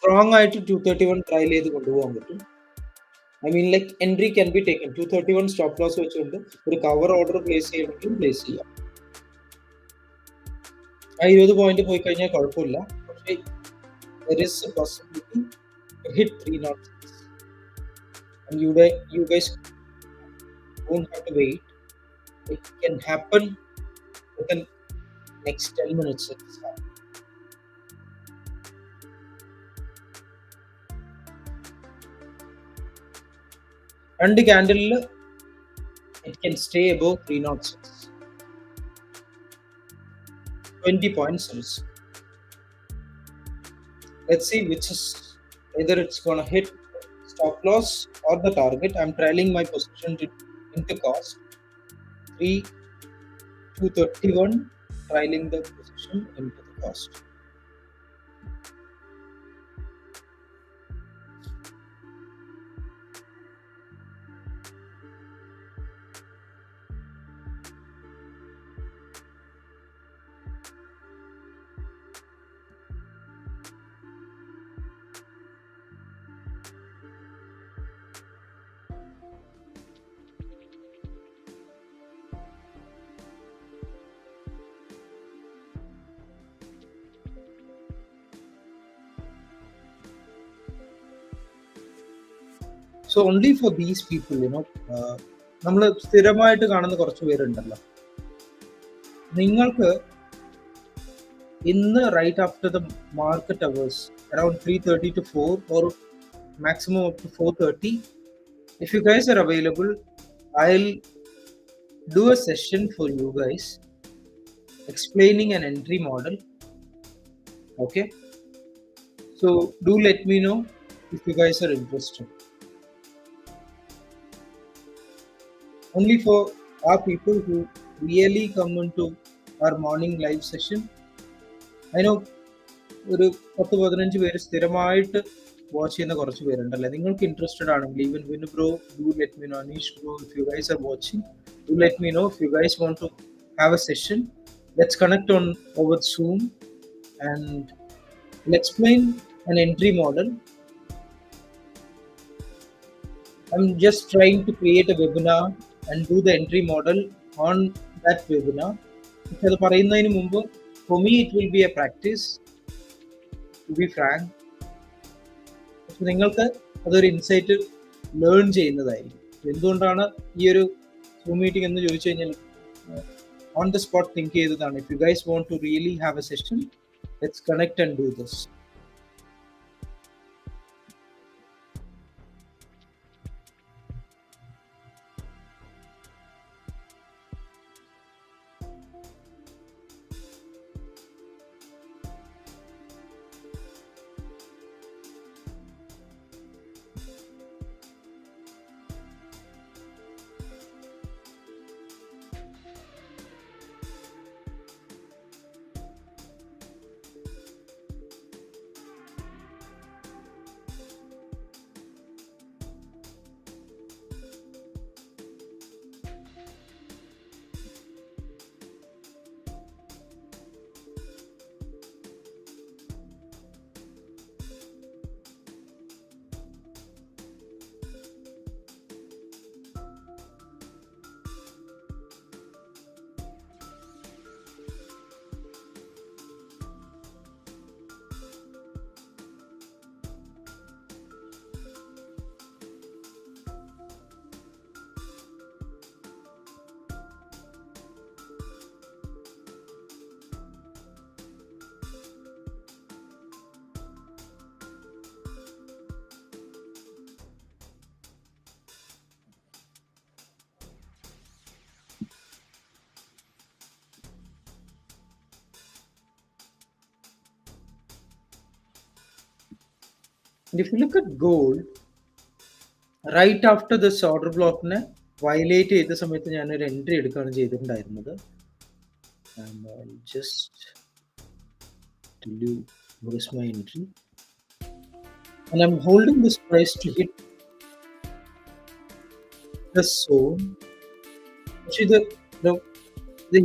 A: Strong ആയിട്ട് 231 trial ചെയ്ത് കൊണ്ടുപോകാൻ പറ്റും. I mean like entry can be taken. 231 stop loss വെച്ചുകൊണ്ട് ഒരു കവർ ഓർഡർ പ്ലേസ് ചെയ്യണമെങ്കിൽ പ്ലേസ് ചെയ്യാം. ആ 20 പോയിന്റ് പോയി കഴിഞ്ഞാൽ കുഴപ്പമില്ല. പക്ഷേ there is a possibility to hit 306. And you guys don't have to wait. It can happen within next 10 minutes. It's happening. And the candle, it can stay above 306. 20 points risk. Let's see which is either it's gonna hit stop loss or the target. I'm trailing my position into cost 3,231, trailing the position into the cost. So only for these people, നമ്മൾ സ്ഥിരമായിട്ട് കാണുന്ന കുറച്ച് പേരുണ്ടല്ലോ, നിങ്ങൾക്ക് ഇന്ന് right after the market hours around 3:30 to 4 or maximum up to 4:30, if you guys are available, I'll do a session for you guys explaining an entry model. Okay, so do let me know if you guys are interested. Only for our people who really come into our morning live session. I know ഒരു 10-15 പേര് സ്ഥിരമായിട്ട് watch ചെയ്യുന്ന കുറച്ച് പേരുണ്ടല്ലേ. നിങ്ങൾക്ക് interested ആണെങ്കിൽ even Vinu bro, do let me know. Aneesh bro, if you guys are watching, do let me know if you guys want to have a session. Let's connect on over Zoom and I'll explain an entry model. I'm just trying to create a webinar and do the entry model on that webinar. അത് പറയുന്നതിന് മുമ്പ്, for me it will be a practice, to be frank. നിങ്ങൾക്ക് അതൊരു insight learn ചെയ്യുന്നതായിരിക്കും. എന്തുകൊണ്ടാണ് ഈ ഒരു zoom meeting എന്ന് ചോദിച്ചു കഴിഞ്ഞാൽ ഓൺ ദ സ്പോട്ട് തിങ്ക് ചെയ്തതാണ്. If you guys want to really have a session, let's connect and do this. And if you look at gold, right after this order block-നെ violate ചെയ്ത സമയത്ത് ഞാനൊരു entry എടുക്കുകയാണ് ചെയ്തിട്ടുണ്ടായിരുന്നത്. And I'll just tell you what is my entry. And I'm holding this price to hit the zone. പക്ഷെ ഇത്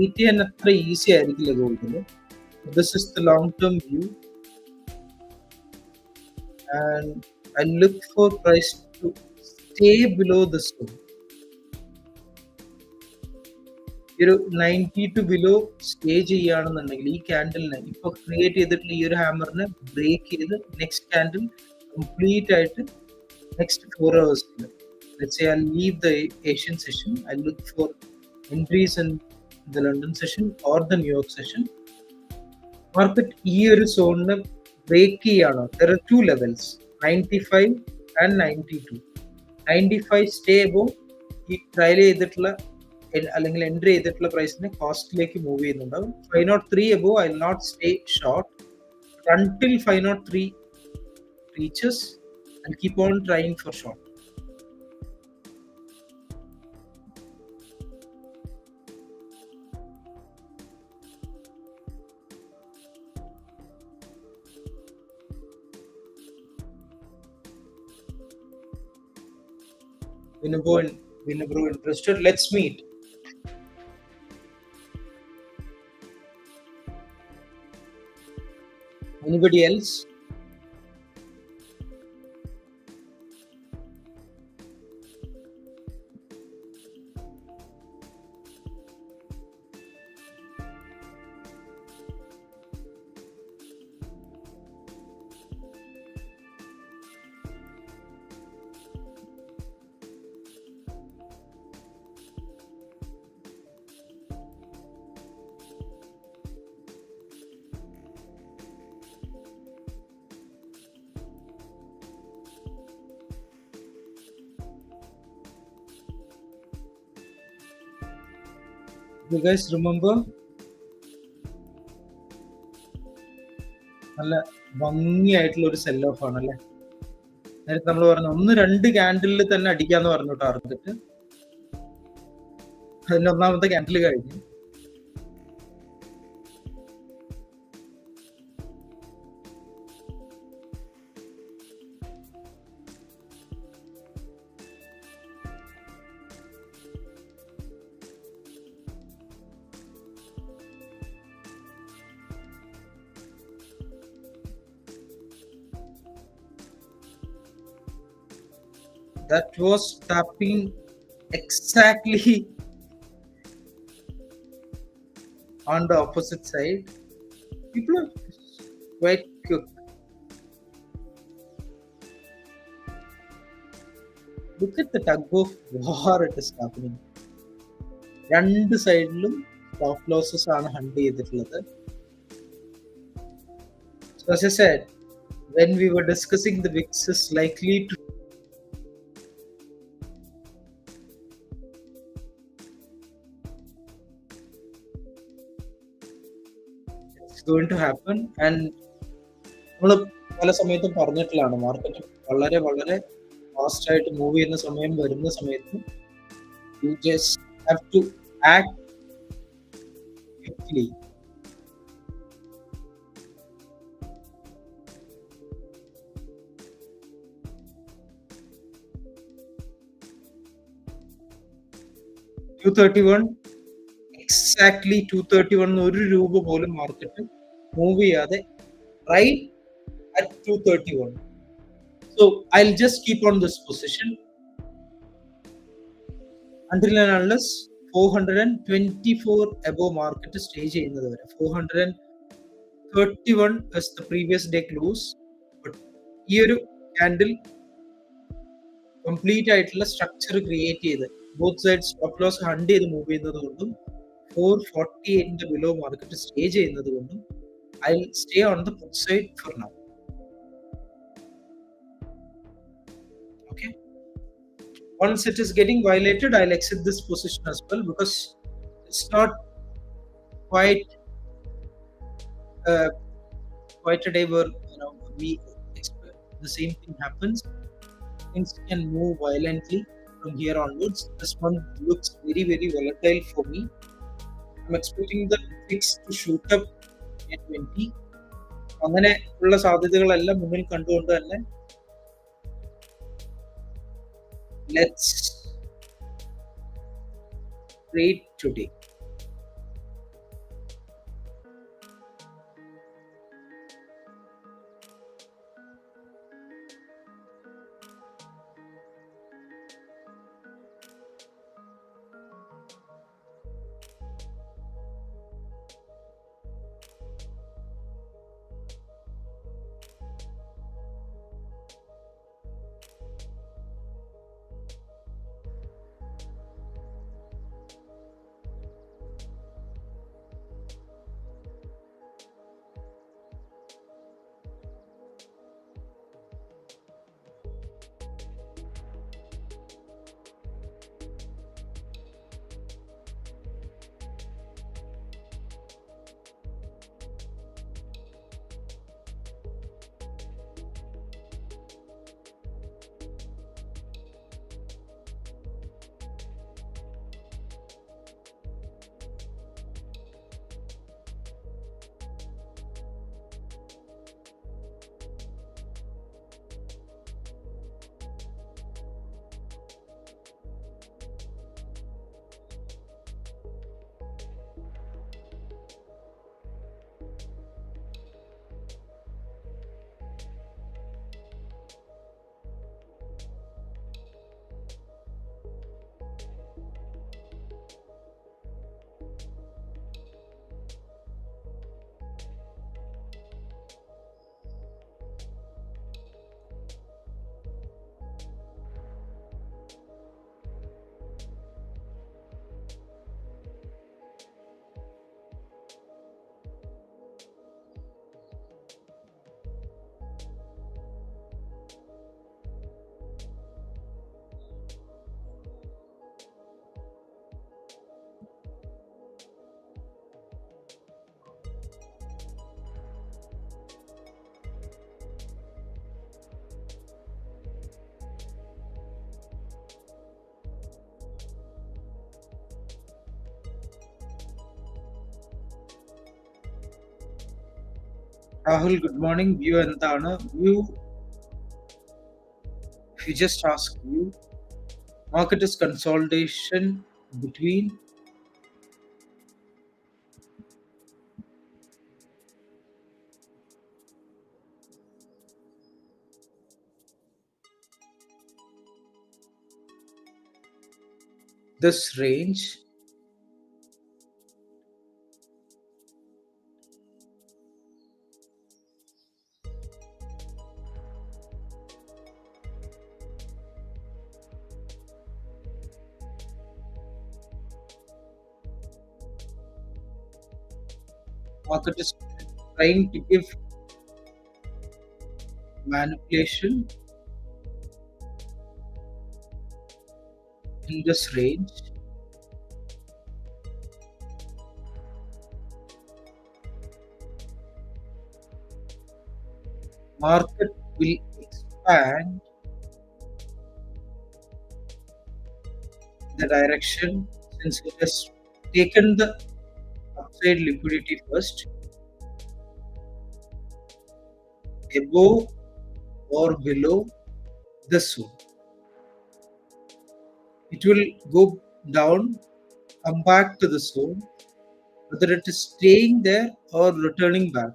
A: hit ചെയ്യാൻ അത്ര ഈസി ആയിരിക്കില്ല ഗോൾഡിന്. This is the long-term view. And I look for price to stay below the zone. ഒരു 90 to below stay ചെയ്യുകയാണെന്നുണ്ടെങ്കിൽ ഈ ക്യാൻഡലിനെ ഇപ്പൊ create ചെയ്തിട്ടുള്ള ഈ ഒരു ഹാമറിനെ ബ്രേക്ക് ചെയ്ത് നെക്സ്റ്റ് ക്യാൻഡിൽ കംപ്ലീറ്റ് ആയിട്ട് next 4 hours, let's say I'll leave the Asian session, I'll look for entries in the London session or the New York session. Market ഈ ഒരു സോണിനെ ബ്രേക്ക് ചെയ്യാണ്. There are two levels, 95 and 92. 95 stay above ഈ trial ചെയ്തിട്ടുള്ള അല്ലെങ്കിൽ entry ചെയ്തിട്ടുള്ള പ്രൈസിനെ കോസ്റ്റിലേക്ക് move ചെയ്യുന്നുണ്ടാവും. 503 above I will not stay short until 503 reaches. I'll keep on trying for short. Vinabro interested? Let's meet. Anybody else? You guys remember? നല്ല ഭംഗിയായിട്ടുള്ള ഒരു cell of ആണല്ലേ. നേരത്തെ നമ്മൾ പറഞ്ഞു 1-2 ക്യാൻഡിലിൽ തന്നെ അടിക്കാന്ന് പറഞ്ഞു ടാർഗറ്റ്. അതിൽ ഒന്നാമത്തെ ക്യാൻഡിൽ കഴിഞ്ഞു. That was tapping exactly on the opposite side. People are quite quick. Look at the tug of war it is happening. രണ്ട് സൈഡിലും സ്റ്റോപ്പ് ലോസസ് ആണ് ഹണ്ട് ചെയ്തിട്ടുള്ളത്. So as I said, when we were discussing the VIX is likely to going to happen and നമ്മൾ പല സമയത്തും പറഞ്ഞിട്ടുള്ളതാണ് market വളരെ വളരെ ഫാസ്റ്റ് ആയിട്ട് മൂവ് ചെയ്യുന്ന സമയം വരുന്ന സമയത്ത് you just have to act quickly. Exactly 231 ഒരു രൂപ പോലും മാർക്കറ്റ് മൂവ് ചെയ്യാതെ right at 231. So I'll just keep on this position until and unless 424 above market stay ചെയ്യുന്നത് വരെ. 431 is the previous day close. But ഈ ഒരു candle കംപ്ലീറ്റ് ആയിട്ടുള്ള structure create ചെയ്ത് both side stop loss hunt ചെയ്ത് move ചെയ്യുന്നത് കൊണ്ടും 448 below market stay ചെയ്യുന്നത് കൊണ്ടും I will stay on the put side for now. Okay. Once it is getting violated, I'll exit this position as well because it's not quite quite a day where we expect the same thing happens. Things can move violently from here onwards. This one looks very very volatile for me. I'm expecting the VIX to shoot up at 20. അങ്ങനെ ഉള്ള സാധ്യതകളെല്ലാം മുന്നിൽ കണ്ടുകൊണ്ട് തന്നെ let's trade today. Rahul, good morning. View എന്താണ്? View, if you just ask you, market is consolidation between this range. Market is trying to give manipulation in this range. Market will expand the direction since it has taken the upside liquidity first, above or below the zone. It will go down, come back to the zone, whether it is staying there or returning back.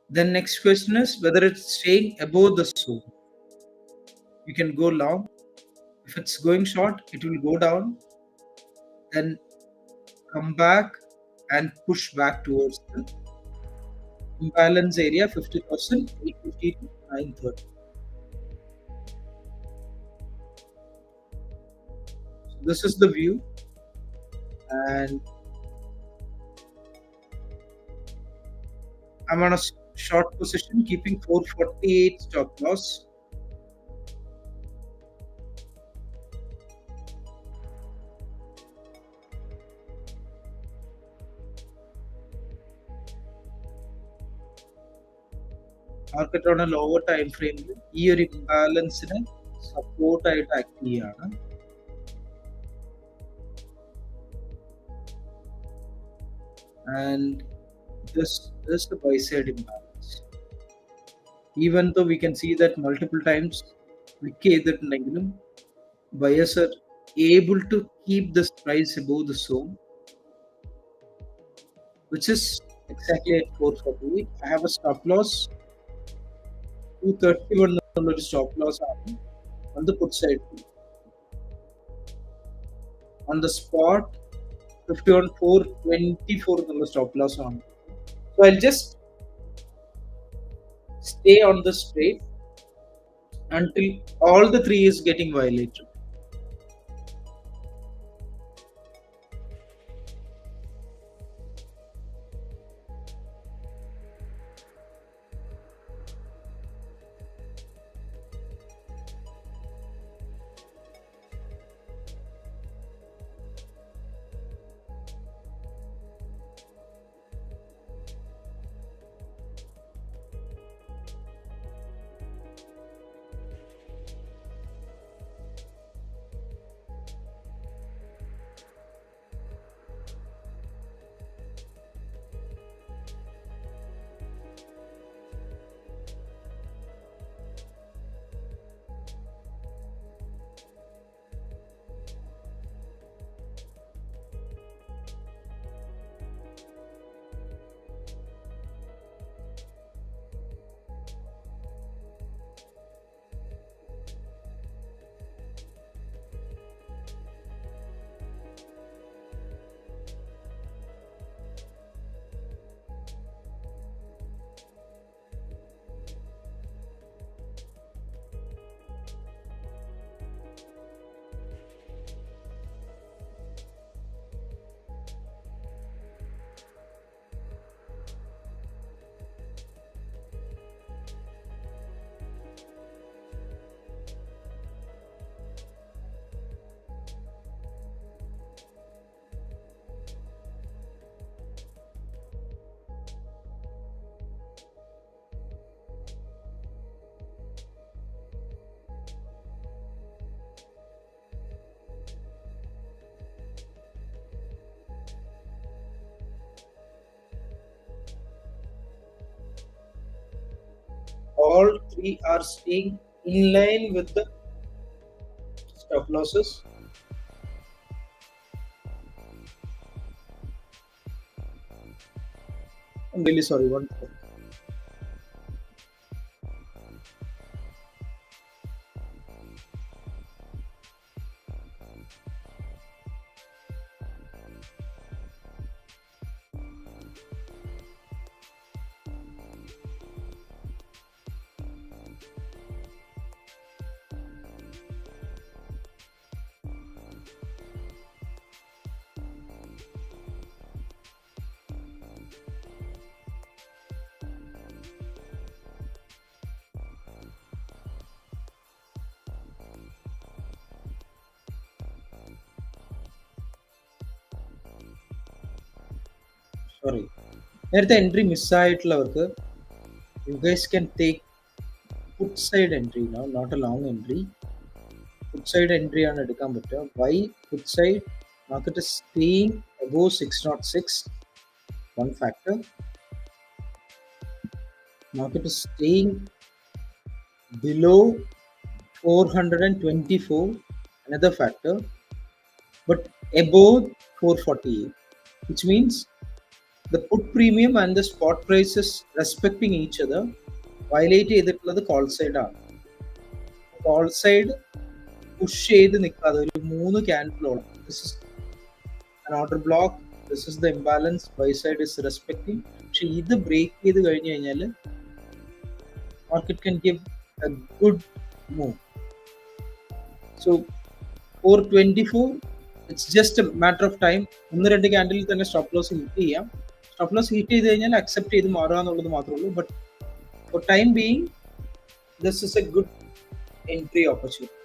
A: Then next question is whether it's staying above the zone. You can go long. If it's going short, it will go down, then come back and push back towards the imbalance area 50%, 850 to 930. So this is the view, and I'm on a short position keeping 448 stop loss. Market on A lower time ഫ്രെയിമിൽ ഈ ഒരു ഇംബാലൻസിനെ സപ്പോർട്ടായിട്ട് act ചെയ്യാണ്. And this is the buy side imbalance. Even though we can see that multiple times click ചെയ്തിട്ടുണ്ടെങ്കിലും buyers are able to keep this price above the zone, which is exactly at 448. I have a stop loss 231 എന്നുള്ള stop loss ആണ് on the put side. On the spot 51 424 എന്നുള്ള stop loss ആണ്. So I'll just stay on this trade until all the three is getting violated. three are staying in line with the stop losses. I'm really sorry. One second. Sorry. നേരത്തെ entry മിസ്സായിട്ടുള്ളവർക്ക് you guys can take put side entry now, not a long entry. Put side entry ആണ് എടുക്കാൻ പറ്റുക. Why put side? Market is staying above 606. One factor. Market is staying below 424. Another factor. But above 448, which means the put premium and the spot prices respecting each other violate ചെയ്തിട്ടുള്ളത് call side ആണ്. Call side push ചെയ്ത് നിൽക്കാതെ ഒരു 3 ക്യാൻഡിലോളം this is an order block, this is the imbalance, buy side is respecting. പക്ഷെ ഇത് break ചെയ്ത് കഴിഞ്ഞു കഴിഞ്ഞാൽ market can give a good move. So 424, it's just a matter of time. ഒന്ന് രണ്ട് ക്യാൻഡിലിൽ തന്നെ സ്റ്റോപ്പ് ലോസ് ഹിറ്റ് ചെയ്യാം. സ്റ്റോപ്പ് ലോസ് ഹിറ്റ് ചെയ്ത് കഴിഞ്ഞാൽ അക്സെപ്റ്റ് ചെയ്ത് മാറുക എന്നുള്ളത് മാത്രമേ ഉള്ളൂ. But for time being this is A good entry opportunity.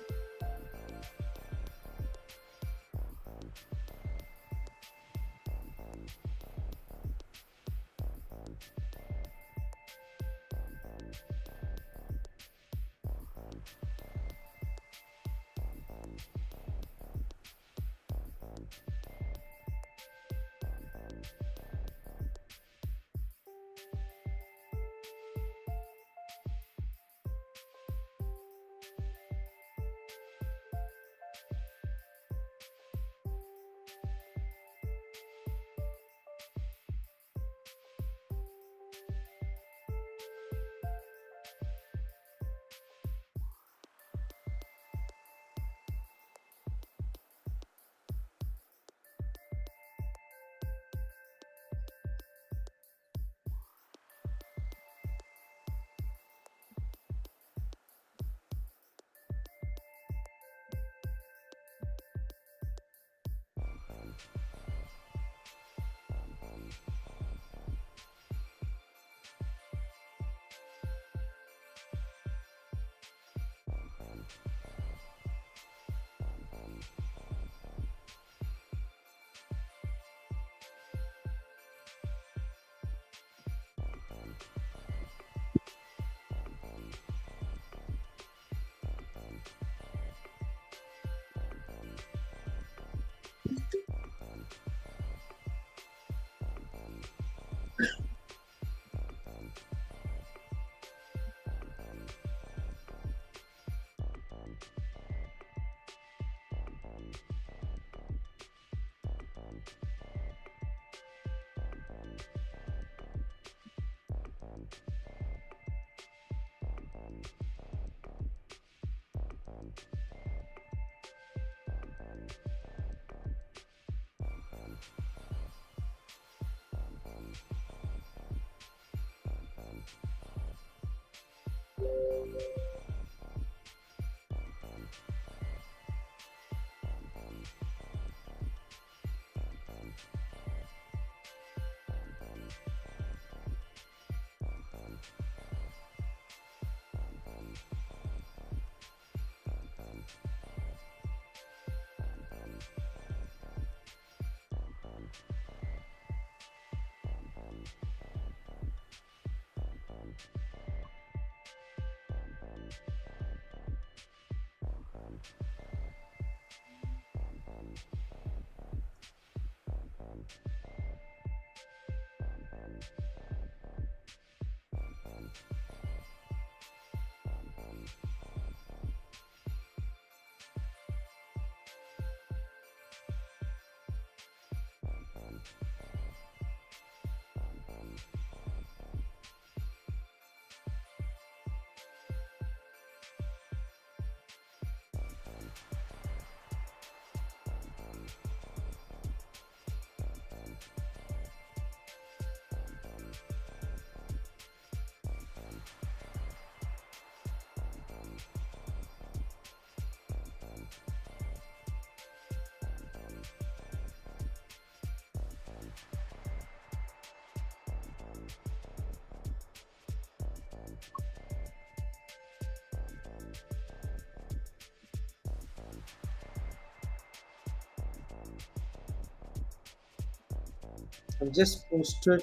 A: I've just posted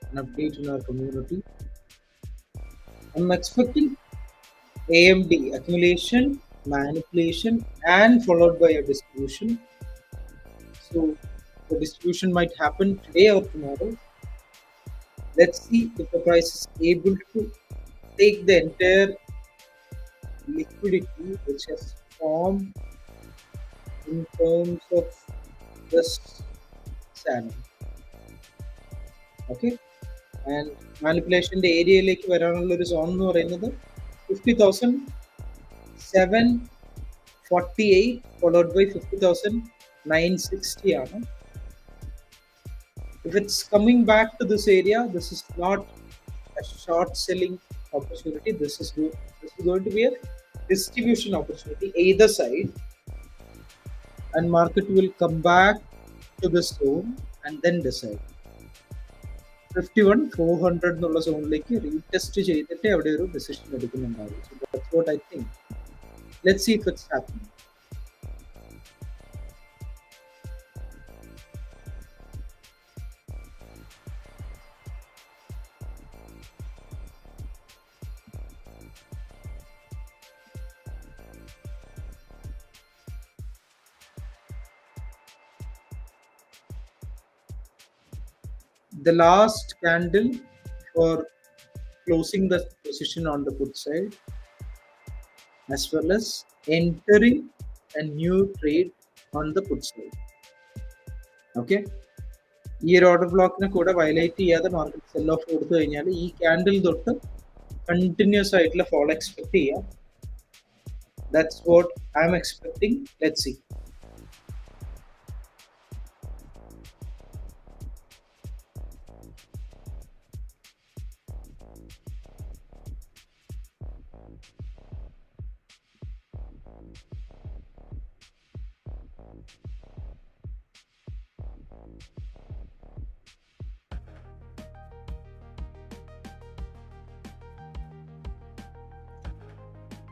A: an update in our community. I'm expecting AMD accumulation, manipulation, and followed by a distribution. So the distribution might happen today or tomorrow. Let's see if the price is able to take the entire liquidity which has formed in terms of this channel. Okay, and മാനിപ്പുലേഷന്റെ ഏരിയയിലേക്ക് വരാനുള്ള ഒരു zone എന്ന് പറയുന്നത് 50,748 followed by 50,960 ആണ്. If it's coming back to this area, this is not a short selling opportunity. This is going to be a distribution opportunity either side, and market will come back to the zone and then decide. 51,400 എന്നുള്ള സോണിലേക്ക് retest ചെയ്തിട്ട് അവിടെ ഒരു decision എടുക്കുന്നുണ്ടാവും. So that's what I think. Let's see if it's happening. The last candle for closing the position on the put side as well as entering a new trade on the put side. Okay, ഈ ഒരു order ബ്ലോക്കിനെ കൂടെ violate ചെയ്യാതെ market cell of കൊടുത്തു കഴിഞ്ഞാൽ ഈ candle തൊട്ട് continuous ആയിട്ടുള്ള fall expect ചെയ്യാം. That's what I am expecting. Let's see.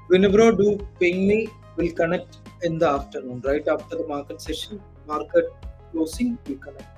A: Whenever do ping me, will connect in the afternoon, right after the market session, market closing, we connect.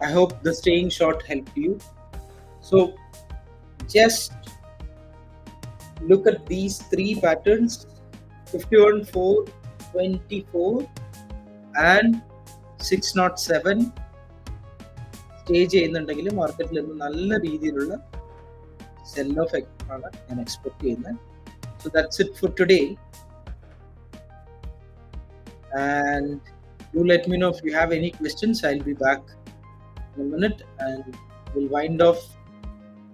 A: I hope the staying short helped you. So just look at these three patterns: 51, 4, 24 and 607 stay ചെയ്യുന്നുണ്ടെങ്കിൽ മാർക്കറ്റിൽ നിന്ന് നല്ല രീതിയിലുള്ള cell of ആണ് ഞാൻ expect ചെയ്യുന്നത്. So that's it for today. And do let me know if you have any questions. I'll be back in a minute and we'll wind off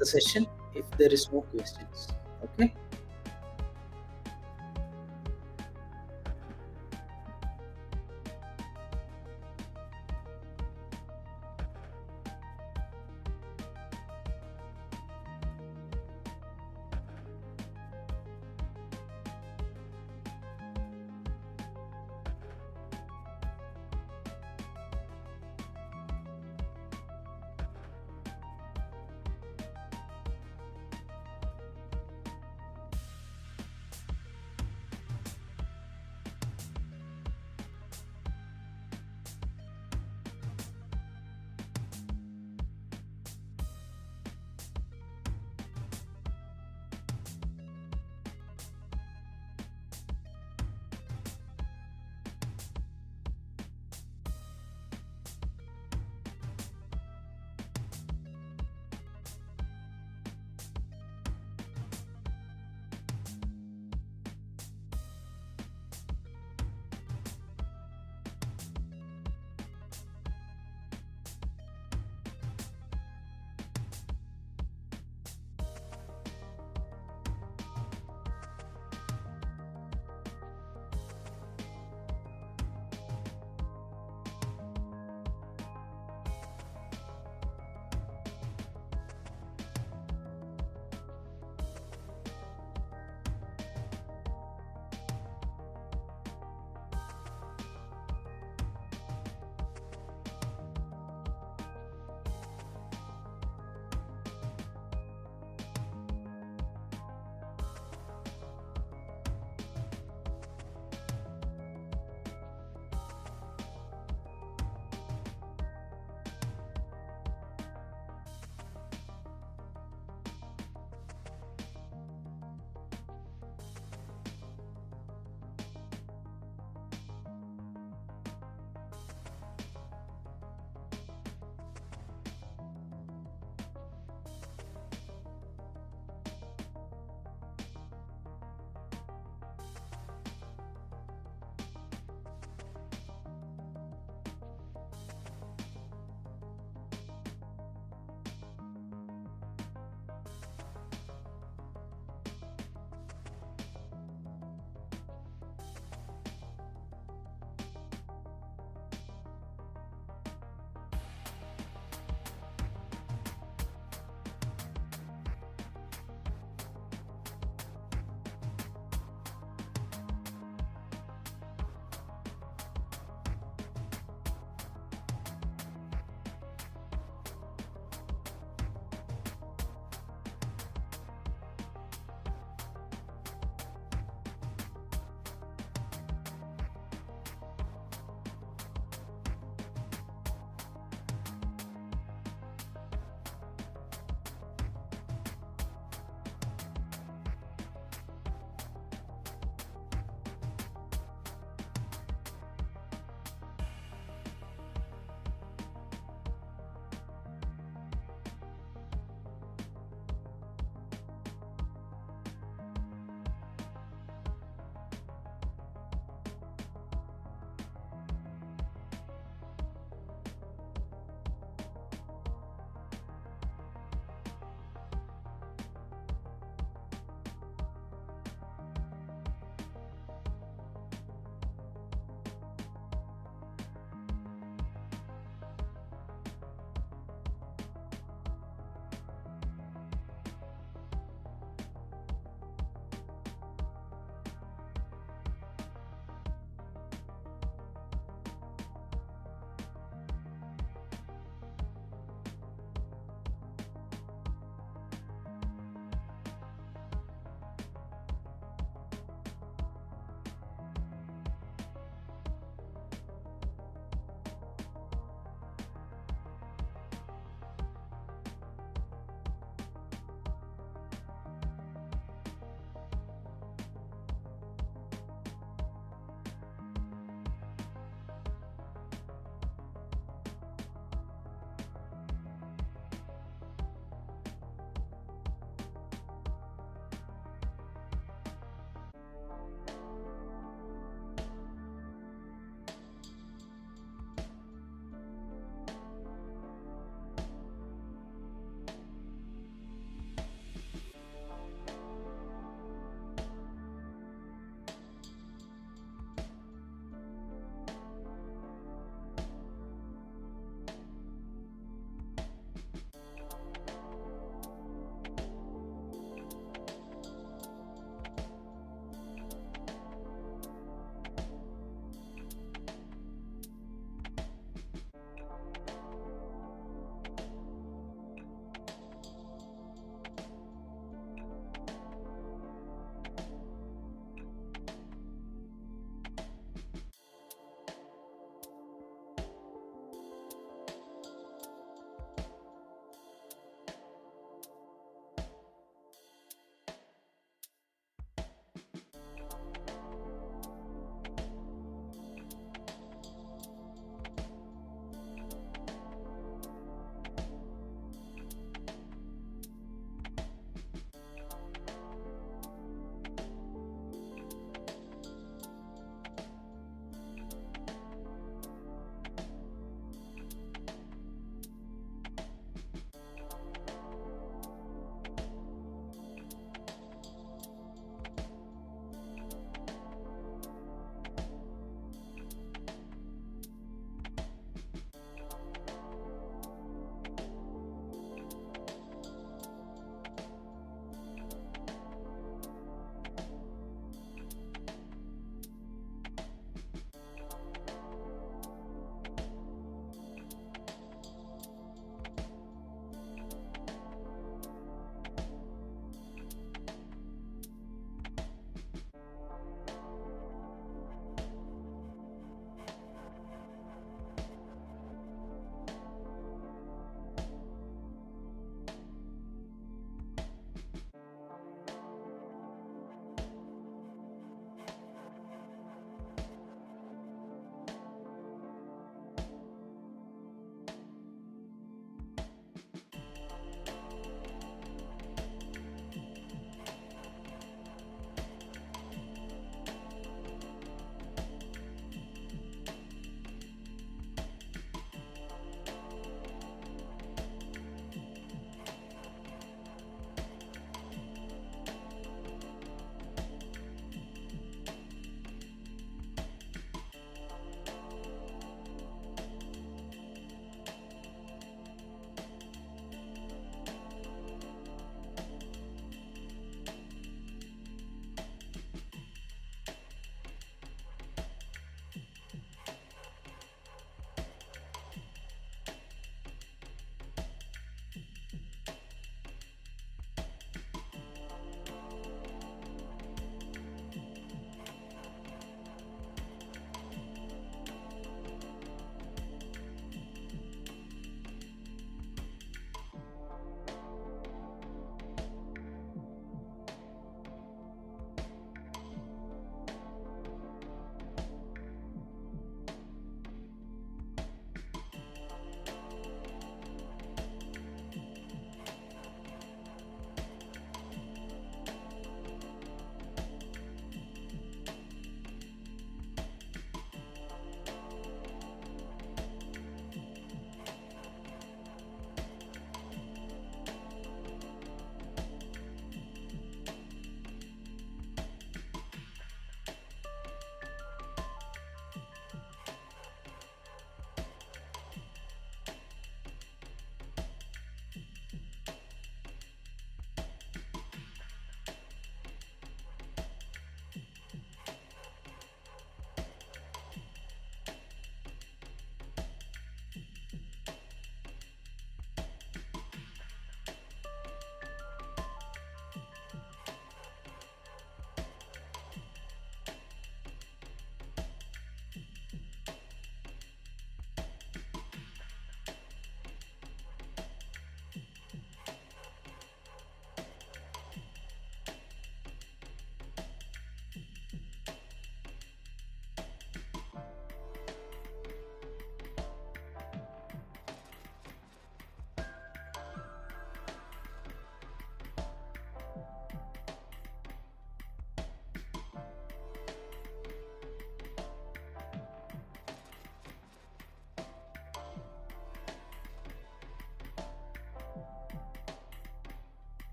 A: the session if there is no questions. Okay.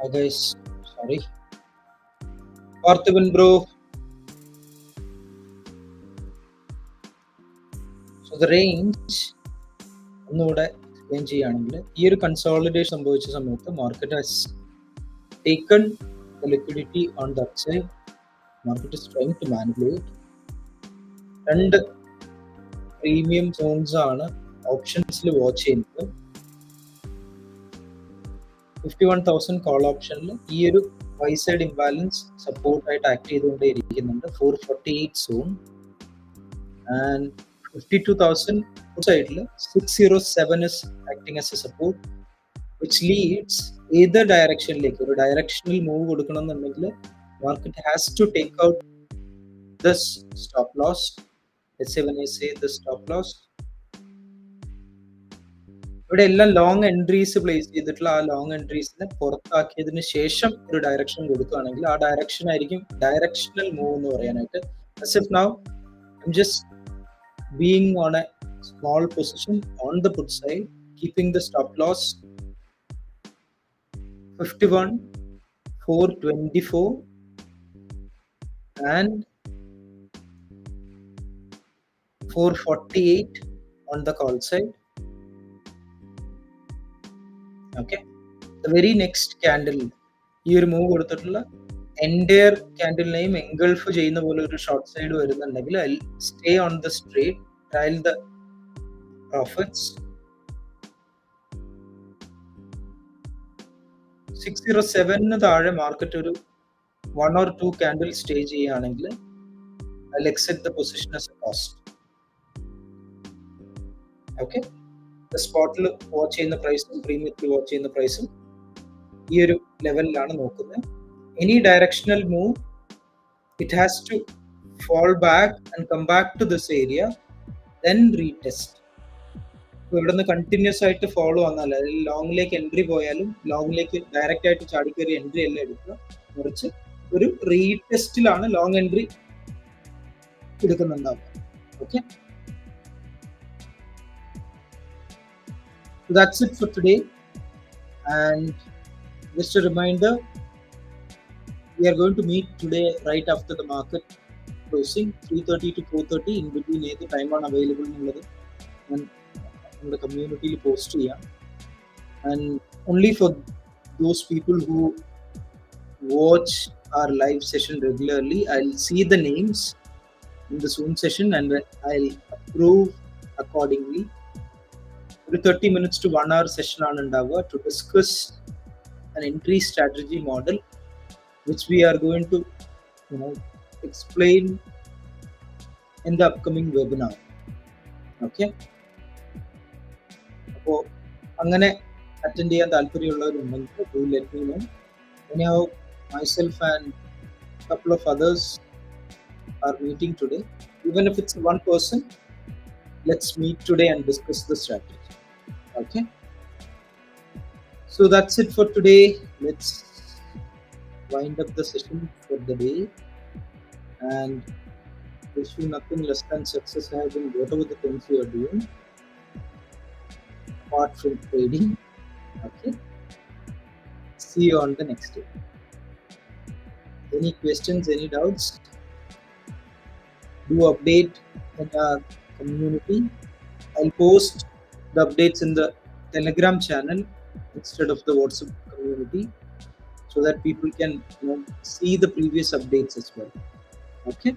A: Hi guys, sorry. Parthiban bro. So the range ഒന്നുകൂടെ explain ചെയ്യുകയാണെങ്കിൽ ഈ ഒരു consolidation സംഭവിച്ച സമയത്ത് market has taken the liquidity on the upside. Market is trying to manipulate. രണ്ട് premium zones ആണ് ഓപ്ഷൻസിൽ watch ചെയ്യുന്നത്. 51,000 കോൾ ഓപ്ഷനിൽ ഈ ഒരു ബൈ സൈഡ് ഇംബാലൻസ് സപ്പോർട്ടായിട്ട് ആക്ട് ചെയ്തുകൊണ്ടേ ഇരിക്കുന്നുണ്ട്. 448 സോൺ ആൻഡ് 52,000 സൈഡിൽ 607 is acting as a support, which leads either ഡയറക്ഷനിലേക്ക് ഒരു ഡയറക്ഷണൽ മൂവ് കൊടുക്കണം എന്നുണ്ടെങ്കിൽ market has to take out this stop loss. Let's say when I say the stop loss, ഇവിടെ എല്ലാം long entries place ചെയ്തിട്ടുള്ള ആ long എൻട്രീസിനെ പുറത്താക്കിയതിന് ശേഷം ഒരു ഡയറക്ഷൻ കൊടുക്കുകയാണെങ്കിൽ ആ ഡയറക്ഷൻ ആയിരിക്കും ഡയറക്ഷണൽ മൂവ് എന്ന് പറയാനായിട്ട്. as if now I'm just being on a small position on the put side, keeping the stop loss 51,424 and 448 on the call side. Okay, the very next candle ഈ ഒരു move കൊടുത്തിട്ടുള്ള entire ക്യാൻഡിലിനെയും engulf ചെയ്യുന്ന പോലെ ഒരു short side വരുന്നുണ്ടെങ്കിൽ I stay on the straight, trail the profits. 607 താഴെ market ഒരു 1 or 2 candle stay ചെയ്യുകയാണെങ്കിൽ I exit the position as a cost. Okay, സ്പോട്ടിൽ വാച്ച് ചെയ്യുന്ന പ്രൈസും പ്രീമിയത്തിൽ വാച്ച് ചെയ്യുന്ന പ്രൈസും ഈ ഒരു ലെവലിലാണ് നോക്കുന്നത്. Any directional move it has to fall back and come back to this area, then retest. ഇവിടെ നിന്ന് കണ്ടിന്യൂസ് ആയിട്ട് ഫോളോ വന്നാൽ ലോങ്ങിലേക്ക് എൻട്രി പോയാലും ലോങ്ങിലേക്ക് ഡയറക്റ്റ് ആയിട്ട് ചാടിക്കയറി എൻട്രി എല്ലാം എടുക്കുക, കുറച്ച് ഒരു റീടെസ്റ്റിലാണ് ലോങ് എൻട്രി എടുക്കുന്നുണ്ടാവുക. Okay, that's it for today. And just a reminder, we are going to meet today right after the market closing, 3:30 to 4:30. in between ഏത് ടൈമാണ് അവൈലബിൾ എന്നുള്ളത് ഞാൻ നമ്മുടെ കമ്മ്യൂണിറ്റിയിൽ പോസ്റ്റ് ചെയ്യാം. And only for those people who watch our live session regularly, I'll see the names in the Zoom session and I'll approve accordingly. ഒരു 30 minutes to 1 hour session ആണ് ഉണ്ടാവുക to discuss an entry strategy model which we are going to explain in the upcoming webinar. Okay, അപ്പോൾ അങ്ങനെ attend ചെയ്യാൻ താല്പര്യമുള്ളവരുണ്ടെങ്കിൽ do let me know. Anyhow, myself and a couple of others are meeting today. Even if it's one person, let's meet today and discuss the strategy. Okay, so that's it for today. Let's wind up the session for the day and wish you nothing less than success ahead in whatever the things you are doing apart from trading. Okay, see you on the next day. Any questions, any doubts, do update in our community. I'll post the updates in the Telegram channel instead of the WhatsApp community so that people can see the previous updates as well. Okay.